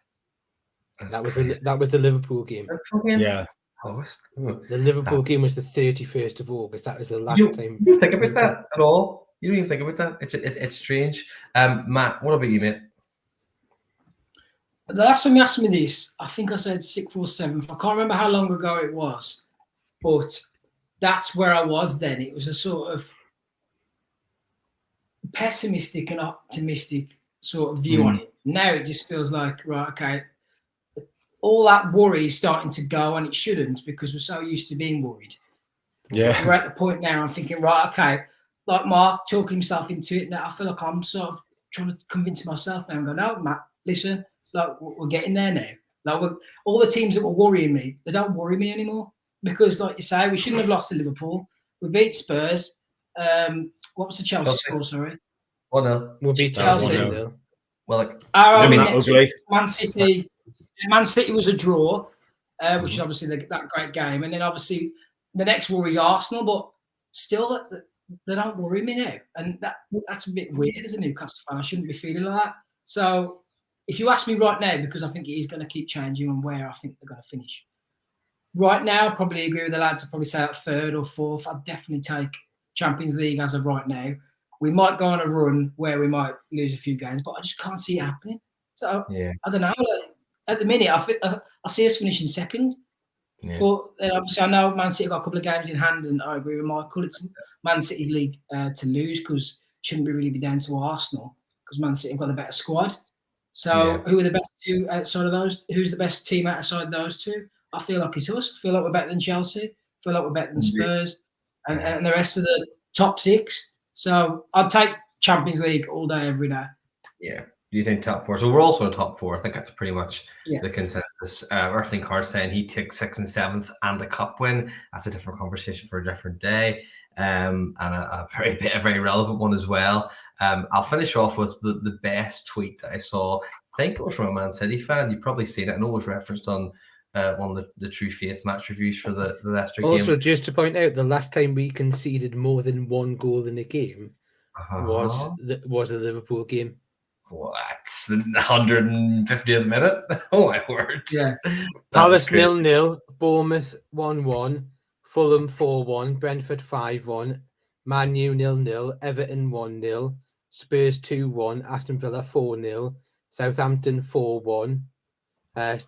That was the Liverpool game. Yeah. August. The Liverpool game was the 31st of August. That was the last time. You don't think about that at all? You don't even think about that? It's strange. Matt, what about you, mate? The last time you asked me this, I think I said 6th or 7th. I can't remember how long ago it was, but that's where I was then. It was a sort of pessimistic and optimistic sort of view on it. Now it just feels like, right, okay, all that worry is starting to go, and it shouldn't, because we're so used to being worried. Yeah. We're at the point now, I'm thinking, right, okay, like Mark talking himself into it. Now I feel like I'm sort of trying to convince myself now and go, no, Matt, listen, like we're getting there now. Like all the teams that were worrying me, they don't worry me anymore, because, like you say, we shouldn't have lost to Liverpool. We beat Spurs. What was the Chelsea score? Sorry. Oh no, We'll beat Chelsea. Chelsea. Well, like, Man City. Man City was a draw, which is obviously that great game, and then obviously the next worry is Arsenal, but still they don't worry me now, and that's a bit weird as a Newcastle fan. I shouldn't be feeling like that. So if you ask me right now, because I think it is going to keep changing on where I think they're going to finish. Right now, I probably agree with the lads. I'd probably say that 3rd or 4th. I'd definitely take Champions League as of right now. We might go on a run where we might lose a few games, but I just can't see it happening. So I don't know. At the minute, I see us finishing 2nd. Yeah. But obviously, I know Man City got a couple of games in hand, and I agree with Michael. It's Man City's league to lose, because it shouldn't really be down to Arsenal, because Man City have got the better squad. So who are the best two outside of those? Who's the best team outside those two? I feel like it's us. I feel like we're better than Chelsea. I feel like we're better than Spurs, and the rest of the top 6. So I'd take Champions League all day, every day. Yeah. Do you think top 4? So we're also in top 4. I think that's pretty much the consensus. Earthling Card saying he takes 6th and 7th and a cup win. That's a different conversation for a different day. And a very relevant one as well. I'll finish off with the best tweet that I saw. I think it was from a Man City fan. You've probably seen it. I know it was referenced on one of the True Faith match reviews for the Leicester game. Also, just to point out, the last time we conceded more than one goal in a game was the Liverpool game. What? The 150th minute? Oh my word! Yeah. Palace 0-0, Bournemouth 1-1, Fulham 4-1, Brentford 5-1, Man U 0-0, Everton 1-0, Spurs 2-1, Aston Villa 4-0, Southampton 4-1,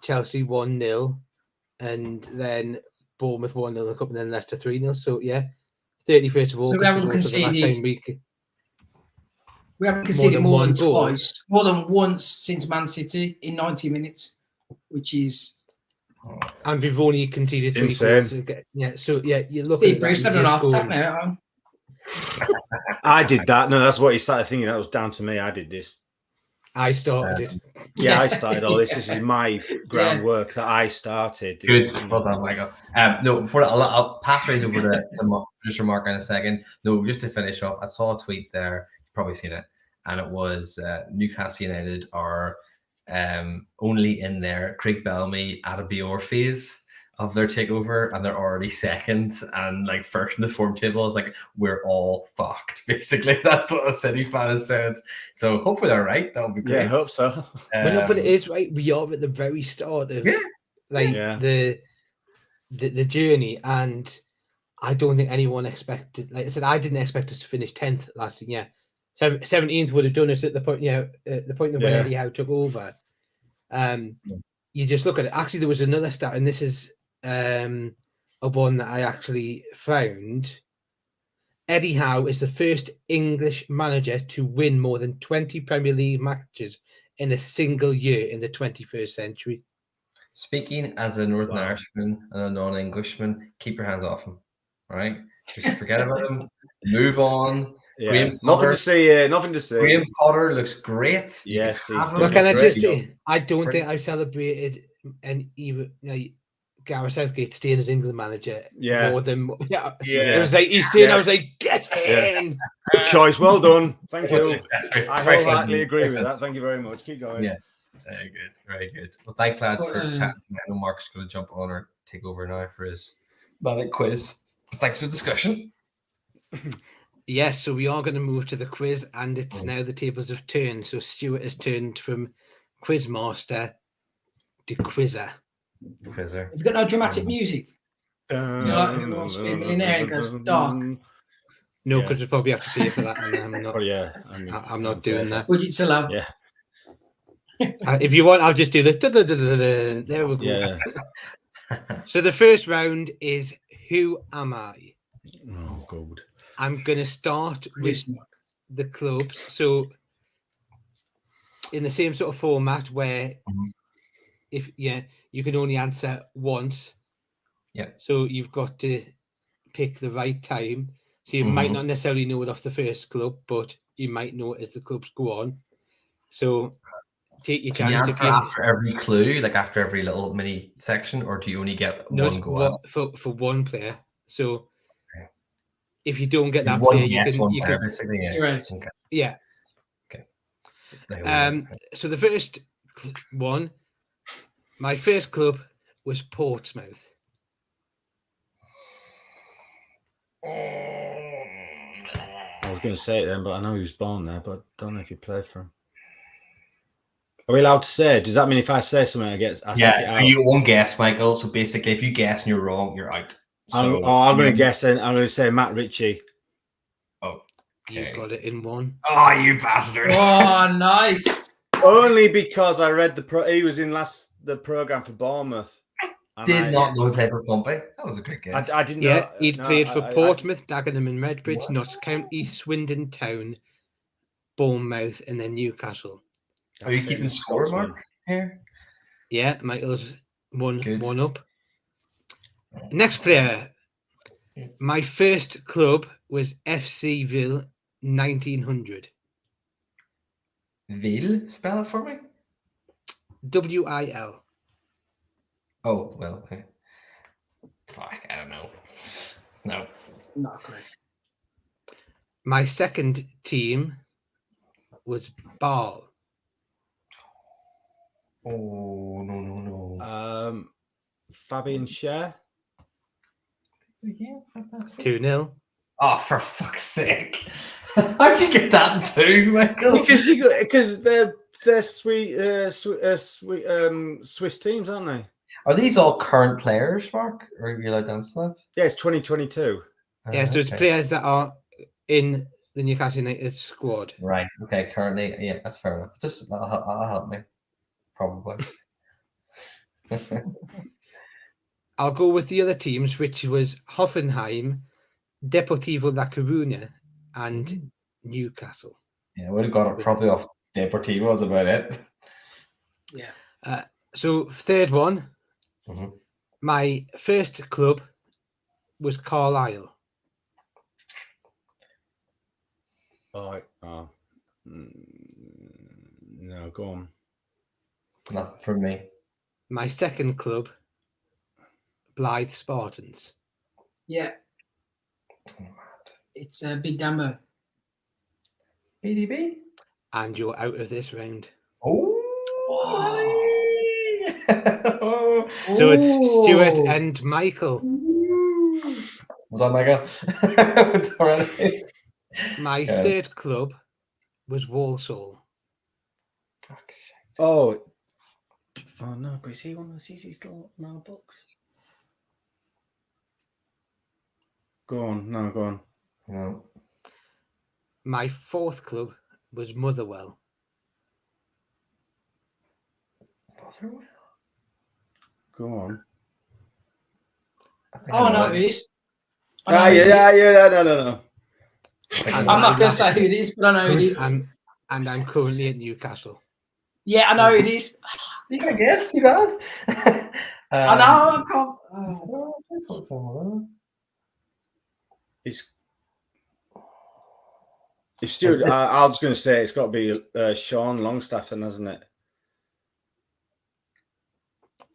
Chelsea 1-0, and then Bournemouth 1-0, and then Leicester 3-0. So 31st of August. So we haven't conceded. We haven't conceded more than twice, more than once since Man City in 90 minutes, which is. And we've only conceded 3 goals. Yeah, so you're looking Steve Bruce, 7.5 now. I did that. No, that's what he started thinking. That was down to me. I did this. I started it. Yeah, I started all this. This is my groundwork that I started. Good. Well done, Michael. No, before that, I'll pass right over to producer Mark in a second. No, just to finish off, I saw a tweet there. You've probably seen it. And it was Newcastle United are only in their Craig Bellamy Adebayor phase of their takeover, and they're already 2nd and like 1st in the form table. Is like, we're all fucked. Basically, that's what a City fan has said. So hopefully they're right. That would be great. Yeah, I hope so. But it is right. We are at the very start of the journey, and I don't think anyone expected. Like I said, I didn't expect us to finish 10th last year. 17th would have done us at the point, when Eddie Howe took over. You just look at it. Actually, there was another stat, and this is a one that I actually found. Eddie Howe is the first English manager to win more than 20 Premier League matches in a single year in the 21st century. Speaking as a Northern Irishman and a non-Englishman, keep your hands off him. All right? Just forget about him. Move on. Yeah. Nothing to say. Nothing to say. Graham Potter looks great. Yes. Look, can I just say, I don't think I've celebrated and even Gareth Southgate staying as England manager. Yeah. More than Yeah. It was like he's staying. Yeah. I was like, get in. Good choice. Well done. Thank you. Very I sensible, wholeheartedly agree very with sensible. that. Thank you very much. Keep going. Yeah. Very good. Very good. Well, thanks, lads, for Well, chatting tonight. I know Mark's going to jump on or take over now for his manic quiz. But thanks for the discussion. Yes, so we are going to move to the quiz, and it's now the tables have turned. So Stuart has turned from quizmaster to quizzer. Quizzer. Have you got no dramatic music? You know, like Who Wants to Be a Millionaire and it goes dark. No, Yeah. because we probably have to pay for that, and I'm not. Oh yeah, I'm not doing that. Budget's allowed. Yeah, If you want, I'll just do the. There we go. yeah. So the first round is Who Am I? Oh god. I'm going to start with Listen. the clubs. So in the same sort of format where you can only answer once. Yeah. So you've got to pick the right time. So you might not necessarily know it off the first club, but you might know it as the clubs go on. So take your Can you chance. answer after every clue, like after every little mini section, or do you only get one go at? for one player. So Okay. if you don't get that one player, guess, one you player, can basically. Yeah. You're right. Okay. yeah. So the first one, my first club was Portsmouth. I was going to say it then, but I know he was born there, but I don't know if he played for him. Are we allowed to say? Does that mean if I say something, I set it out? You one guess, Michael. So basically, if you guess and you're wrong, you're out. So I'm going to guess, and I'm going to say Matt Ritchie. You got it in one. Oh, you bastard! Oh, nice. Only because I read he was in the program for Bournemouth. Did not know he played for Pompey. That was a good guess. I didn't know. Yeah, he'd played for Portsmouth, Dagenham and Redbridge, Notts County, Swindon Town, Bournemouth, and then Newcastle. Are you keeping score, Mark? Here? Yeah, Michael's one Good. up. Next player. My first club was FC Ville 1900. Ville? Spell it for me. WIL. Oh, well, okay. Fuck, I don't know. No. Not correct. My second team was Ball. Oh, no. Fabian Schär. Yeah, fantastic. 2-0. Oh, for fuck's sake. How'd you get that too, Michael? Because they're Swiss teams, aren't they? Are these all current players, Mark? Or are you allowed to answer that? Yeah, it's 2022. Yeah, so it's players that are in the Newcastle United squad. Right. Okay. Currently, yeah, that's fair enough. Just that'll help me, probably. I'll go with the other teams, which was Hoffenheim, Deportivo La Coruña, and Newcastle. Yeah, I would have got it probably off Deportivo. Was about it. Yeah. So third one, my first club was Carlisle. No, go on. Nothing from me. My second club, Blythe Spartans. Yeah. It's a Big Dambo. BDB? And you're out of this round. Oh. So it's Stuart and Michael. Was that Michael? It's already. My third club was Walsall. Oh no, but is he still in our books? Go on. No. My fourth club was Motherwell. Go on. Oh, no, it is. No. I'm not going to say who it is, but I know who it is. And I'm currently at Newcastle. Yeah, I know who it is. You can guess, too bad. I know. I can't. It's Stuart. I was going to say it's got to be Sean Longstaff, then, hasn't it?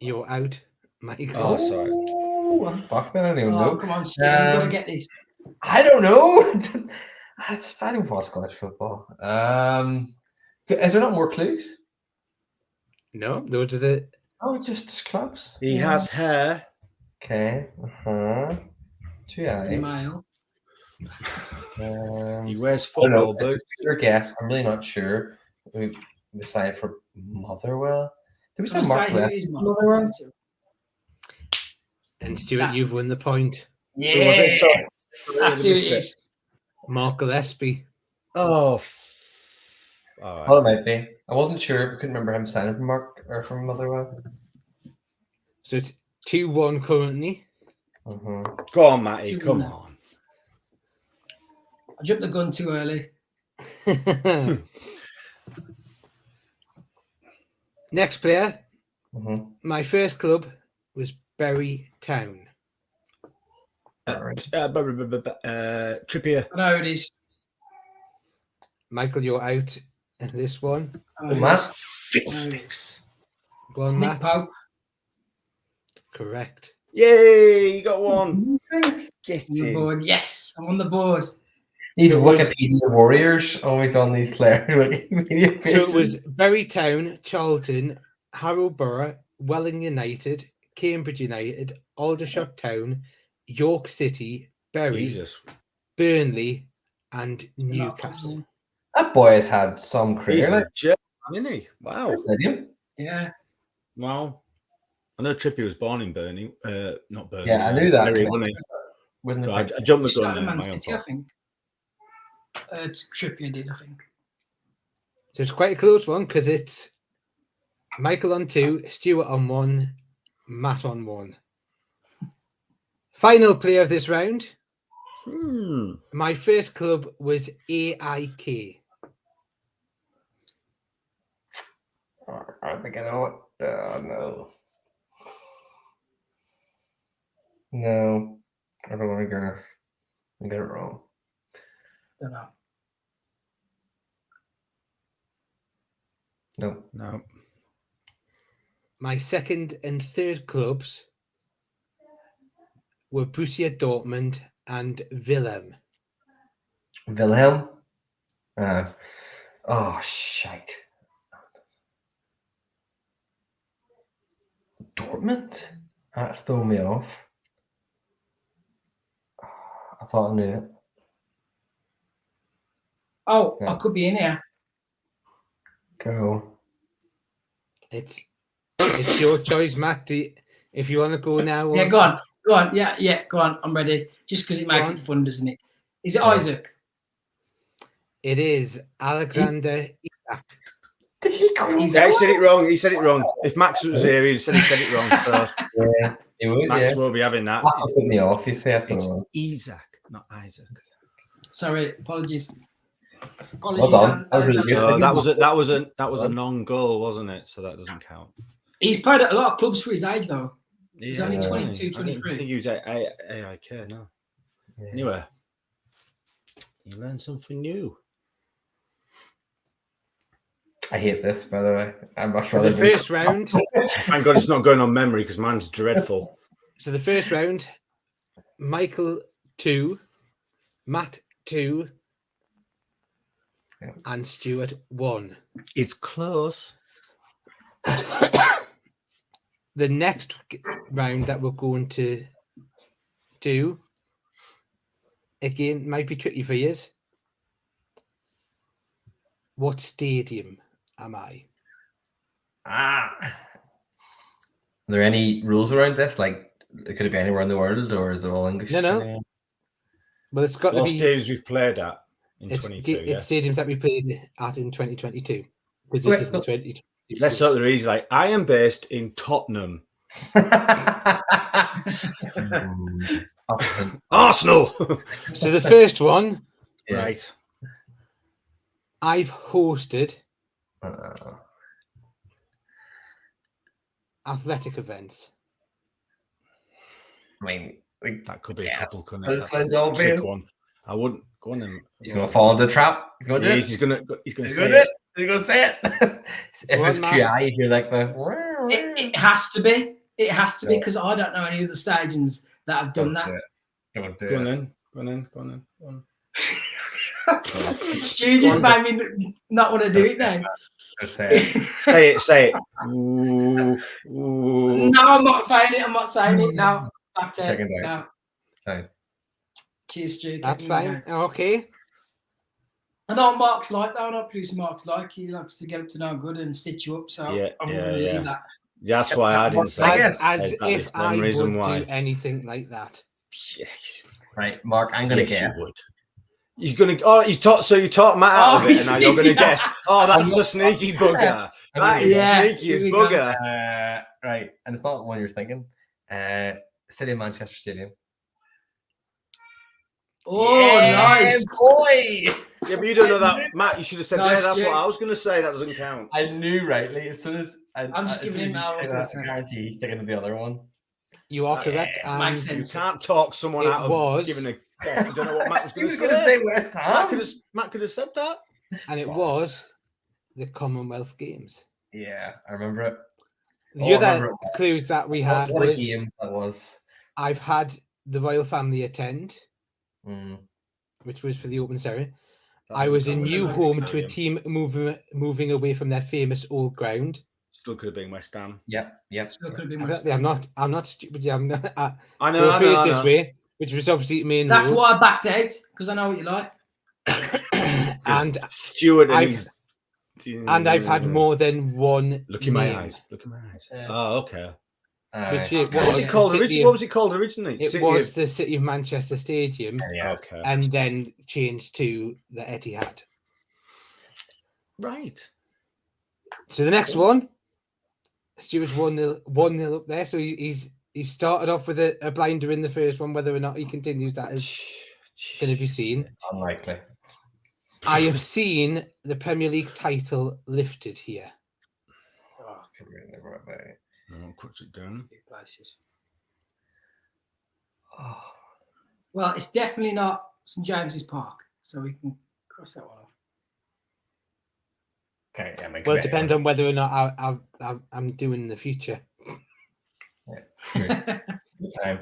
You're out Michael. Oh, sorry. Oh, fuck, I don't even Oh, know. come on, Stu, you've got to Um, get this. I don't know. I don't watch Scottish football. Is there not more clues? No, those are the. Oh, just clubs. He has hair. Okay. 2 It's a eyes. male. He wears I don't know. football It's boots. your guess. I'm really not sure. We decided for Motherwell. Did we say I'll Mark say who Gillespie? is Motherwell? And Stuart, That's you've it. won the point. Who was it? Sorry. That's who it is. Mark Gillespie. Oh. All right. Well, it might be. I wasn't sure. I couldn't remember him signing from Mark or from Motherwell. So it's 2-1 currently. Go on, Matty. 2-1 Come now. on. I jumped the gun too early. Next player. Mm-hmm. My first club was Bury Town. Trippier. I know who it is. Michael, you're out in this one. I know who it Matt? is. Fiddlesticks. Go It's on, Nick Matt. Pope. Correct. Yay! You got one. Get On the in. board. Yes, I'm on the board. These So it was- Wikipedia warriors always on these players' Wikipedia So pages. it was Bury Town, Charlton, Harrow Borough, Welling United, Cambridge United, Aldershot Town, York City, Bury, Jesus. Burnley, and They're not Newcastle. clubs, That boy has had some He's career. a Like, German, isn't he? Wow. yeah. Yeah. Wow. I know Trippier was born in Burnley. Not Burnley. Yeah, I knew that. Bury, wasn't he? Wouldn't So have I jumped the He gun started there. Man My own City, I fault. think. Trippier did, I think. So it's quite a close one because it's Michael on 2, Stuart on 1, Matt on 1. Final player of this round. My first club was AIK. I think I know it. No. No. I don't want to guess. I get it wrong. Don't know. No. No. My second and third clubs were Borussia Dortmund and Willem. Wilhelm? Oh, shite. Dortmund? That's thrown me off. I thought I knew it. Oh, Yeah. I could be in here. Go. It's your choice, Matt. If you want to go now. Yeah, go on. Go on. Yeah, go on. I'm ready. Just because it makes Go on. it fun, doesn't it? Is it Yeah. Isaac? It is Alexander Isak. Did he call He's Yeah, he said it wrong. He said it wrong. If Max was here, he'd said he said it wrong. So Yeah, he would, Max yeah. will be having that. That put me off. You say that's what It's it was. Isaac, not Isaac. Sorry, apologies. Well done. That was really good. So that was a non-goal, wasn't it? So that doesn't count. He's played at a lot of clubs for his age, though. Yeah, only Yeah. 22, I didn't 23. think he was AIK. No. Yeah. Anyway, you learned something new. I hate this, by the way. I'm much For rather the first round. Thank God it's not going on memory because mine's dreadful. So the first round, Michael 2, Matt 2, Yeah. and Stuart 1. It's close. The next round that we're going to do, again, might be tricky for you. What stadium am I? Are there any rules around this? Like, could it be anywhere in the world, or is it all English? No. Well, it's got to All be. stadiums we've played at in It's 22. Yeah. it's stadiums that we played at in 2022. Because Wait, this is the 2022. Let's hope they're easy. Like I am based in Tottenham. Arsenal. So the first one, Yeah. Right. I've hosted athletic events. I mean, like, That could be Yes. a couple, couldn't That it? That's sounds a obvious. trick one. I wouldn't go on them. he's going to fall into the trap. He's going to Yeah, do it. he's gonna He's say going to do it. it. He's going to say it. If Go it's on, Matt. QI, you hear like the. It has to be. It has to be because I don't know any other stadiums that have done that. Don't do Go on it. then. Go on then. Go on then. Go on. Stu just made me not want to do it now. Just say it. Say it. Say it. Ooh, ooh. No, I'm not saying it. I'm not saying it. No. Back to Second it. day. No. So, Cheers, Stu. That's fine. Okay. I know what Mark's like, though. I know what producer Mark's like. He likes to get up to no good and stitch you up. So Yeah, I'm yeah, going to yeah. leave that. That's why I didn't say I it. guess. As Is that if the I same reason would why? do anything like that. Yes. right, Mark, I'm going to Yes, guess. you would. You're gonna. Oh, you taught Matt out of it, and now you're gonna guess. Oh, that's a sneaky bugger. That is sneaky as bugger. Right, and it's not the one you're thinking. City of Manchester Stadium. Oh, nice. boy! Yeah, but you don't know that, Matt. You should have said, Nice, "Yeah, that's yeah. what I was gonna say." That doesn't count. I knew rightly as soon as I'm just giving him I our guarantee he's sticking to the other one. You are correct. Yes. And Makes You sense. can't talk someone It out of was- giving a guess. You don't know what Matt was He going was to going to say. say West Ham. Matt could have said that. And it was the Commonwealth Games. Yeah, I remember it. The I other remember it. clues that we had What a was games that was. I've had the royal family attend, Mm. which was for the open ceremony. That's I was a not new Olympic home to a Stadium. team moving away from their famous old ground. Still could have been West Ham. Yep. Still could have been I'm not stupid. Yeah, I'm not. I know. This way, which was obviously main That's road. why I backed out, because I know what you like. and Stuart and I've- his. and I've had more than one. Look in my name, eyes. Look in my eyes. Yeah. Oh, okay. Which What it What was was it called the originally? City What of- was it called originally? It City was of- the City of Manchester Stadium, Yeah. Okay. and then changed to the Etihad. Right. So the next one, Stuart's 1-0 up there. So he started off with a blinder in the first one. Whether or not he continues that is going to be seen. Unlikely. I have seen the Premier League title lifted here. Oh, I'll crunch it down. big places. Oh. Well, it's definitely not St James's Park, so we can cross that one off. Okay. Yeah, Well, it depends on whether or not I'm doing in the future. Good time.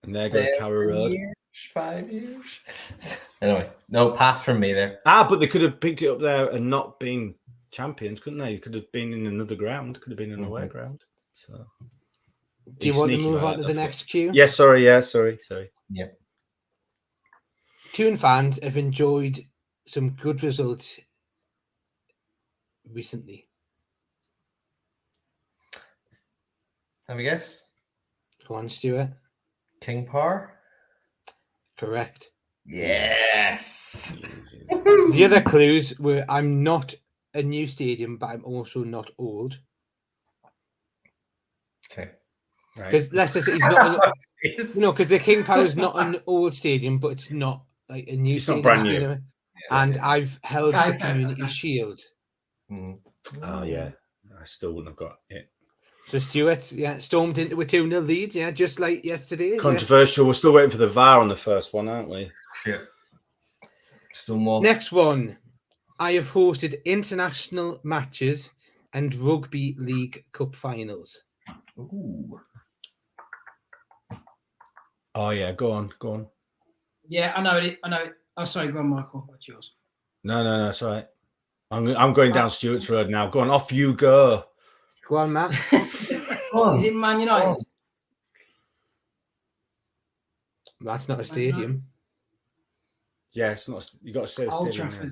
And there goes Carrow Road. 5 years. Anyway, no pass from me there. But they could have picked it up there and not been champions, couldn't they? It could have been in another ground. Could have been an away ground. So. Do you want to move on to the next cue? Yes, sorry. Yeah, sorry. Yeah. Toon fans have enjoyed some good results recently. Have a guess? Go on, Stuart. King Power? Correct. Yes. The other clues were I'm not a new stadium, but I'm also not old. Okay. Because Leicester City's not because the King Power is not an old stadium, but it's not like a new It's not stadium. brand It's new. been and I've held Okay, the Community Shield. Mm. Oh, yeah. I still wouldn't have got it. So Stuart, stormed into a 2-0 lead, just like yesterday. Controversial. We're still waiting for the VAR on the first one, aren't we? Yeah. Stonewall. Next one. I have hosted international matches and rugby league cup finals. Ooh. Oh, yeah. Go on. Yeah, I know it. Oh, sorry, go on, Michael. What's yours? No, it's all right. I'm going down Stuart's Road now. Go on, off you go. Go on, Matt. Is it Man United? That's not a stadium. Yeah, it's not. You got to say Old stadium. Trafford.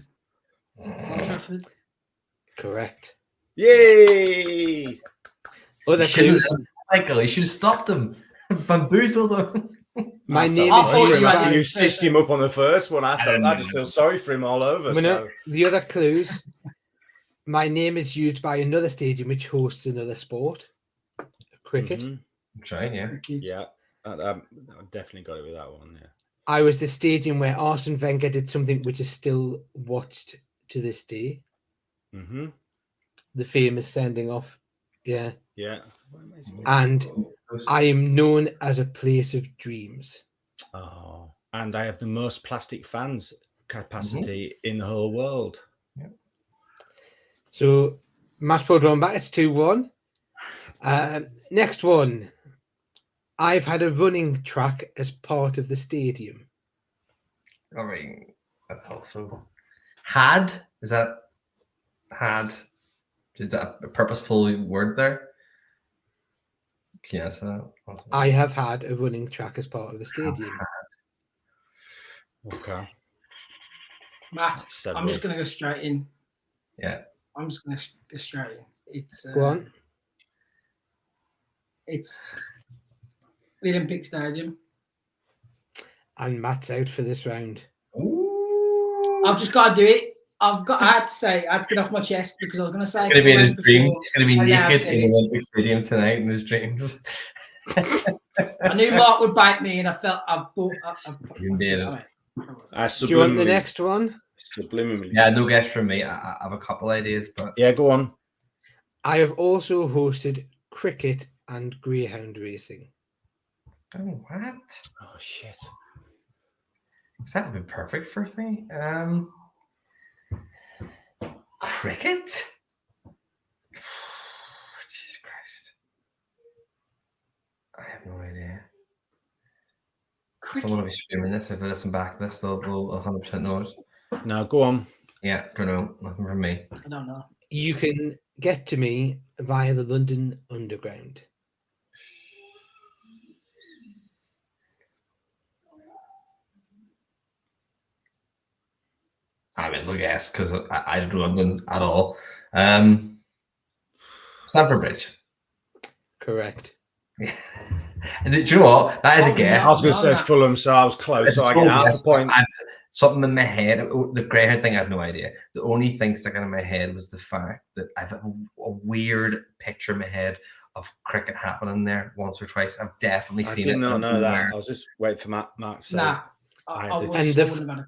Old Trafford. Correct. Yay! Other You shouldn't clues. have, Michael, you should have stopped him. Bamboozled him. My I name thought- I is thought used you had by- to- You stitched him up on the first one. I just feel sorry for him all over. So. The other clues. My name is used by another stadium which hosts another sport. Cricket. Mhm. Trying, yeah. Yeah, I definitely got it with that one. Yeah. I was the stadium where Arsene Wenger did something which is still watched to this day. Mm-hmm. The famous sending off. Yeah. Yeah. And I am known as a place of dreams. Oh, and I have the most plastic fans capacity in the whole world. So match point one back. It's 2-1. Next one. I've had a running track as part of the stadium. I mean, that's also had. Is that had? Is that a purposeful word there? Can you answer that? I have had a running track as part of the stadium. Okay. Matt, That's I'm several. just going to go straight in. Yeah. I'm just going to go straight in. It's Go on. It's the Olympic Stadium. And Matt's out for this round. Ooh. I've just got to do it. I had to get off my chest because I was going to say He's going to be in his before, dreams. He's going to be and now I've naked said in the it. Olympic Stadium tonight in his dreams. I knew Mark would bite me, and I felt I've You did it. Do you want the next one? Subliminally. Yeah, no guess from me. I have a couple ideas, but Yeah, go on. I have also hosted cricket and greyhound racing. oh, what? Oh shit. Has that been perfect for me? Cricket? Jesus Christ. I have no idea. Someone will be streaming this. If they listen back to this, they'll 100% know it. No, go on. Yeah, don't know. Nothing from me. I don't know. You can get to me via the London Underground. I may as well guess because I don't know London at all. Stamford Bridge. Correct. And do you know what? That is a guess. I was going to say Fulham, so I was close. It's So a I get total half guess, a point. but something in my head, the greyhound thing, I have no idea. The only thing sticking in my head was the fact that I've a weird picture in my head of cricket happening there once or twice. I've definitely seen it. I did not know that. I was just waiting for Mark. So Nah.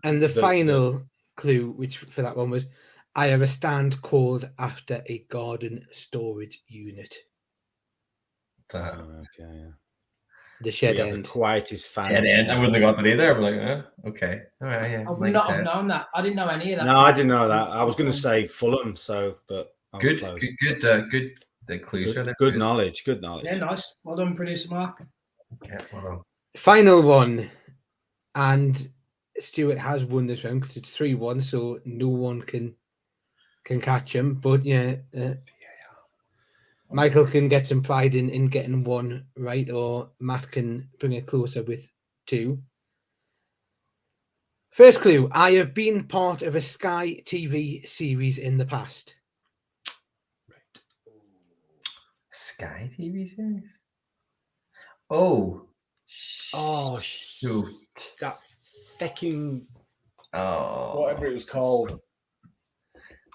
And the final clue, which for that one was, I have a stand called after a garden storage unit. okay, yeah. The shed The end. quietest fans. I wouldn't have got that either. I'm like, okay, all right, yeah. I would not have known that. I didn't know any of that. No, I didn't know that. I was going to say Fulham, but I was good, close. good clues. Good knowledge. Good knowledge. Yeah, nice. Well done, producer Mark. Yeah, well done. Final one, and Stuart has won this round because it's 3-1, so no one can catch him. But yeah, Michael can get some pride in getting one right, or Matt can bring it closer with 2. First clue: I have been part of a Sky TV series in the past. Right. Sky TV series. Oh shoot! That fucking whatever it was called.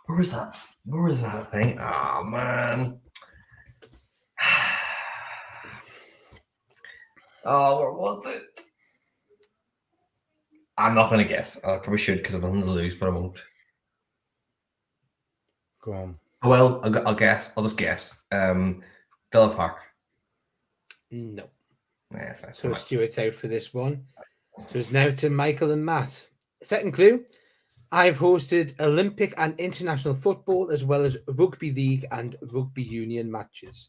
Where was that thing? Oh man. Oh, where was it? I'm not gonna guess. I probably should because I've nothing to lose, but I won't. Go on. Well, I'll guess. I'll just guess. Villa Park. No. Yeah, that's fine. So Stuart's out for this one. So it's now to Michael and Matt. Second clue: I've hosted Olympic and international football as well as rugby league and rugby union matches.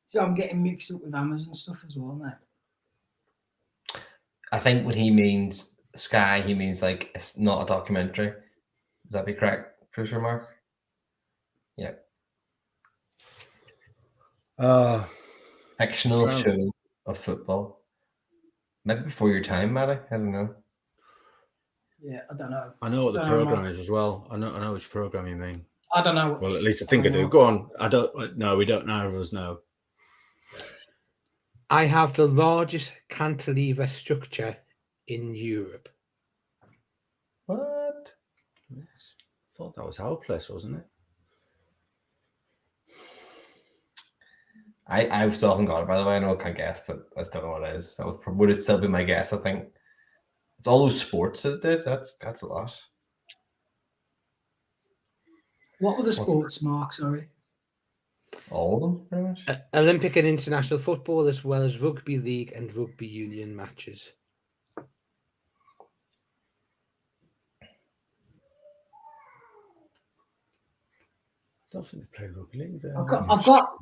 So I'm getting mixed up with Amazon stuff as well, mate. I think when he means Sky, he means like it's not a documentary. Would that be correct, producer Mark? Yeah. Fictional show of football. Maybe before your time, Matty. I don't know. Yeah, I don't know. I know what the program is as well. I know which program you mean. I don't know. Well, at least I think I do. Go on. I don't. No, we don't. Neither of us know. I have the largest cantilever structure in Europe. What? Yes. I thought that was our place, wasn't it? I still haven't got it, by the way. I know I can't guess, but I still know what it is. Would it still be my guess? I think it's all those sports that it did. That's a lot. What were the sports, Mark? Sorry. All of them, pretty much. Olympic and international football, as well as rugby league and rugby union matches. Don't think they play rugby league there.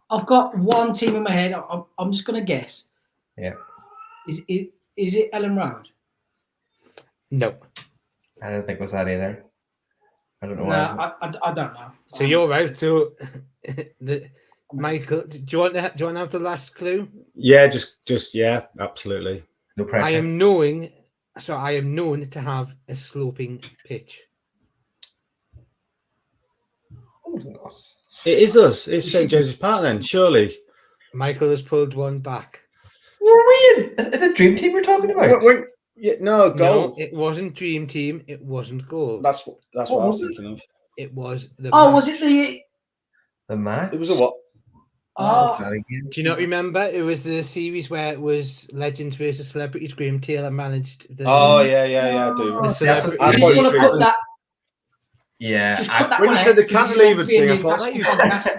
I've got one team in my head. I'm just gonna guess. Yeah. Is it Ellen Road? No. I don't think it was that either. I don't know No, why. I don't know. So you're out. So, Michael, do you want to have the last clue? Yeah, just yeah, absolutely. No pressure. I am known to have a sloping pitch. Oh, it's not us. It is us. It's St. James's Park then, surely. Michael has pulled one back. Were we in? Is it Dream Team we're talking about? No, goal. No, it wasn't Dream Team. It wasn't goal. That's what I was thinking of. It was the. Oh, match. was it The match? It was a what? Oh, Not again. Do you not remember? It was the series where it was Legends versus Celebrities. Graham Taylor managed the. Oh yeah, I do. Oh, See, that's what- I you thought just want to put that. Yeah. Just put that when one you said out the because cantilever it's meant to be a thing, I thought that Newcastle used podcast.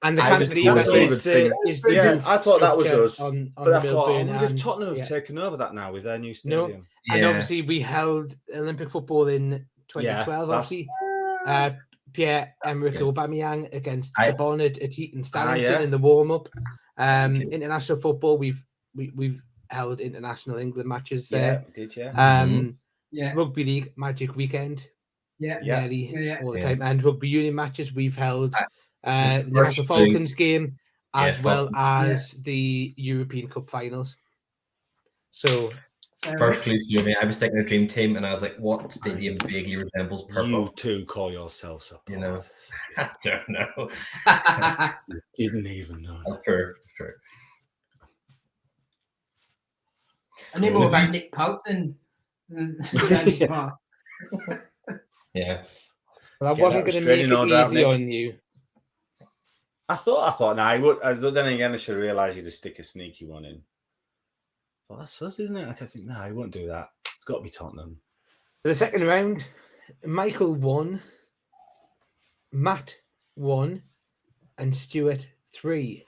And the I was cantilever thinking is thing. the Yeah, roof I thought that was structure us. on But I the thought, Millburn what if and- Tottenham have yeah. taken over that now with their new No. stadium? And Yeah. obviously we held Olympic football in 2012. Yeah, Obviously, Pierre-Emerick Yes. Aubameyang against I- Gabon at Eton Stallington yeah. in the warm up. International football, we've held international England matches Yeah, there. we did, yeah. Yeah, Rugby league Magic Weekend, yeah. Yeah. nearly Yeah. all the Yeah. time, and rugby union matches we've held. It's The the Newcastle first thing- Falcons game, as Yeah, well Falcons. as the European Cup finals. So First clue to me, I was thinking of Dream Team, and I was like, "What stadium vaguely resembles You purple?" two call yourselves up. You know. I don't know. Didn't even know. That's true. I knew more about Nick Pope than James Park. Yeah. well, I Get wasn't that going to make restraining it order out, easy Nick. on you. I thought, no, I would. But then again, I should realize you'd stick a sneaky one in. Well, that's us, isn't it? I think, no, he won't do that. It's got to be Tottenham. For the second round, Michael won, Matt won, and Stuart 3.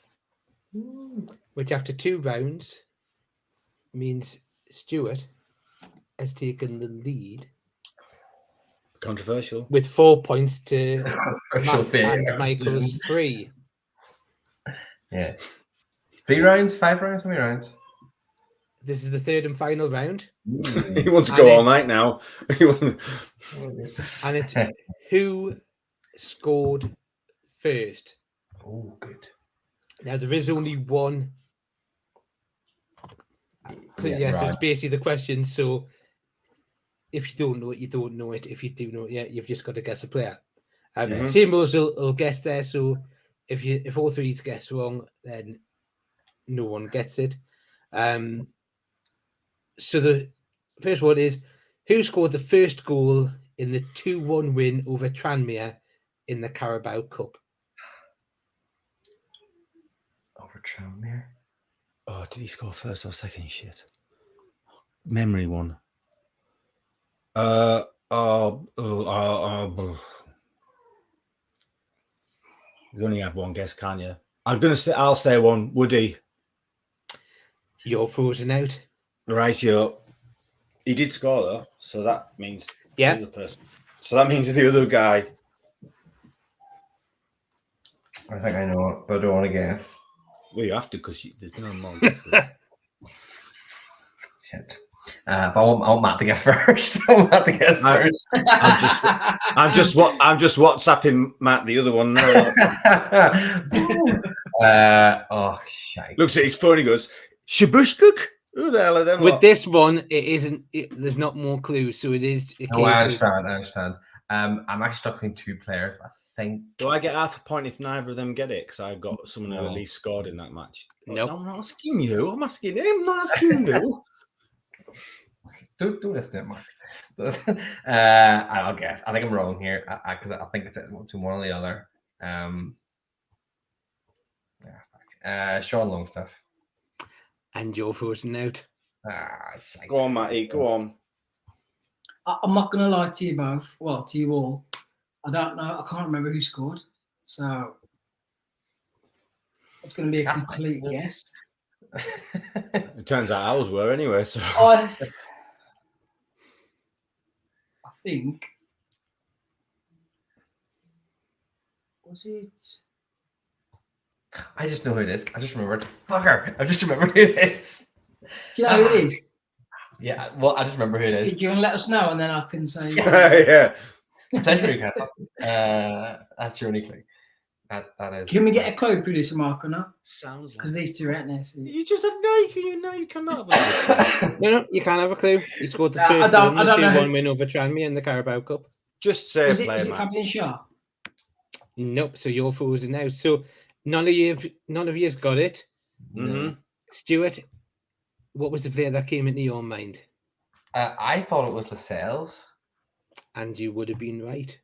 Which after 2 rounds means Stuart has taken the lead Controversial. with 4 points to Controversial Matt failure. and Michael's 3. Yeah. 3 rounds, 5 rounds, how many rounds? This is the third and final round, He wants to go all night now. and it's who scored first. Oh, good. Now there is only one. Yeah, So right. it's basically the question. So if you don't know it, you don't know it. If you do know it, yeah, you've just got to guess the player. Same rules will guess there. So if all 3 guess wrong, then no one gets it. So the first one is who scored the first goal in the 2-1 win over Tranmere in the Carabao Cup? Over Tranmere. Oh, did he score first or second? Shit. Memory one. You only have one guess, can't you? I'll say one. Woody. You're frozen out. Right, yo. He did score though, so that means Yeah. the other person. So that means the other guy. I think I know it, but I don't want to guess. Well, you have to because there's no more guesses. Shit. But I want Matt to get first. I want Matt to guess first. I'm just WhatsApping Matt the other one. No. Oh, shite. Looks at his phone. He goes, "Shabushkuk." Who the hell are them? With this one, it isn't. There's not more clues, so it is. A No, I case of- understand. I'm actually stuck between 2 players. I think. Do I get half a point if neither of them get it? Because I've got someone who No. at least scored in that match. Nope. I'm not asking you. I'm asking him. I'm not asking you. Don't listen to it, Mark. I'll guess. I think I'm wrong here because I think it's between one or the other. Sean Longstaff. and you're frozen out. Shite. Go on, Matty. Go on. I'm not going to lie to you both. Well, to you all. I don't know. I can't remember who scored. So It's going to be a That's complete fine. guess. It turns out ours were anyway. So I think was it? I just know who it is. I just remembered. Fucker! I just remembered who it is. Do you know who it is? Yeah, well, I just remember who it Do is. you want to let us know, and then I can say? yeah. Played for Newcastle. That's your only clue. That is. Can we get a clue, producer Mark, or not? Sounds Because like these two are out there. So. you just have no. You cannot. Have No, you can't have a clue. He scored the Nah, first I goal in don't the know. 2-1 win over Tranmere in the Carabao Cup. just say Was a it player, man. Fabian Shaw? Nope. So you're frozen now. So none of you's got it. Mm-hmm. Stuart, what was the player that came into your mind? I thought it was Lascelles. And you would have been right.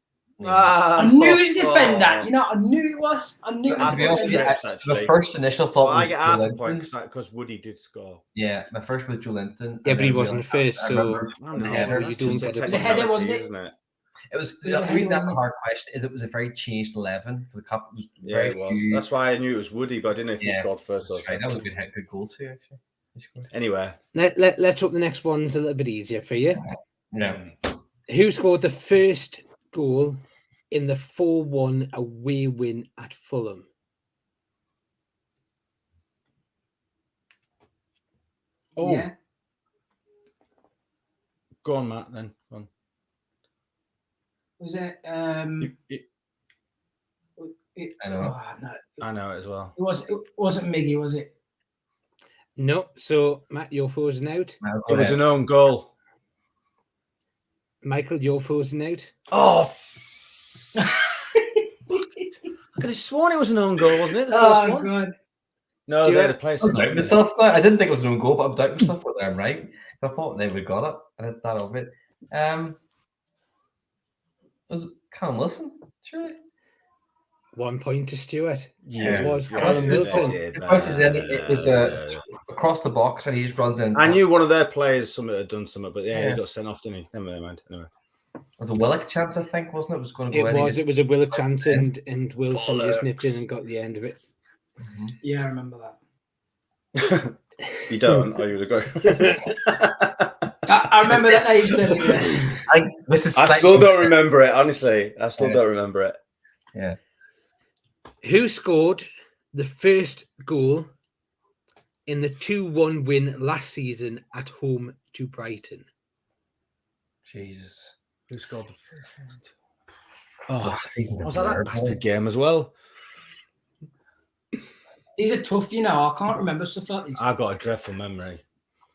I knew he was defender. You know, I knew it was. I knew it was To be honest with you, defender. my first initial thought Well, was I get Joe half a Linton. point because Woody did score. Yeah, my first was Joe Linton. Yeah, and but he then wasn't first, I so remember I the know, header. you that's don't just get a it. It was a header, technicality, wasn't it? isn't it? It was It was a the header, reason that's a wasn't it? hard question is it was a very changed 11 for the cup. It was Yeah, very it was. few. That's why I knew it was Woody, but I didn't know if he Yeah, scored first or That's right. second. That was a good hit, good goal too. Actually, he scored. Anyway, let's hope the next one's a little bit easier for you. Yeah. Who scored the first goal in the 4-1 away win at Fulham? oh, Yeah. go on, Matt. Then go on. Was it? I know. Oh, no, I know it as well. it wasn't Miggy, was it? No. So Matt, you're frozen out. It was an own goal. Michael, you're frozen out. Oh, I could have sworn it was an own goal, wasn't it? The first Oh one. God! No, Do they you had a have- place. I'm doubting myself now. I didn't think it was an own goal, but I'm doubting myself whether I'm right. I thought they would have got it, and it's that of it. Was it Callum Wilson? Surely. 1 point to Stuart. Yeah, It was yeah, Callum yeah, Wilson. As much as it was across the box, and he just runs in. I knew one of their players had done something, but yeah, Yeah. he got sent off, didn't he? Never mind. Anyway. It was a Willock chance, I think, wasn't it? It was going to go in. It was a Willock chance, in. and Wilson just nipped in and got the end of it. Yeah, I remember that. You don't, or you would agree? I remember that now you said it. Yeah. I still don't remember it, honestly. I still don't remember it. Yeah. Who scored the first goal in the 2-1 win last season at home to Brighton? Jesus. Who scored the first one? Oh, Was that bastard game as well? These are tough, you know. I can't remember stuff like this. I've got a dreadful memory.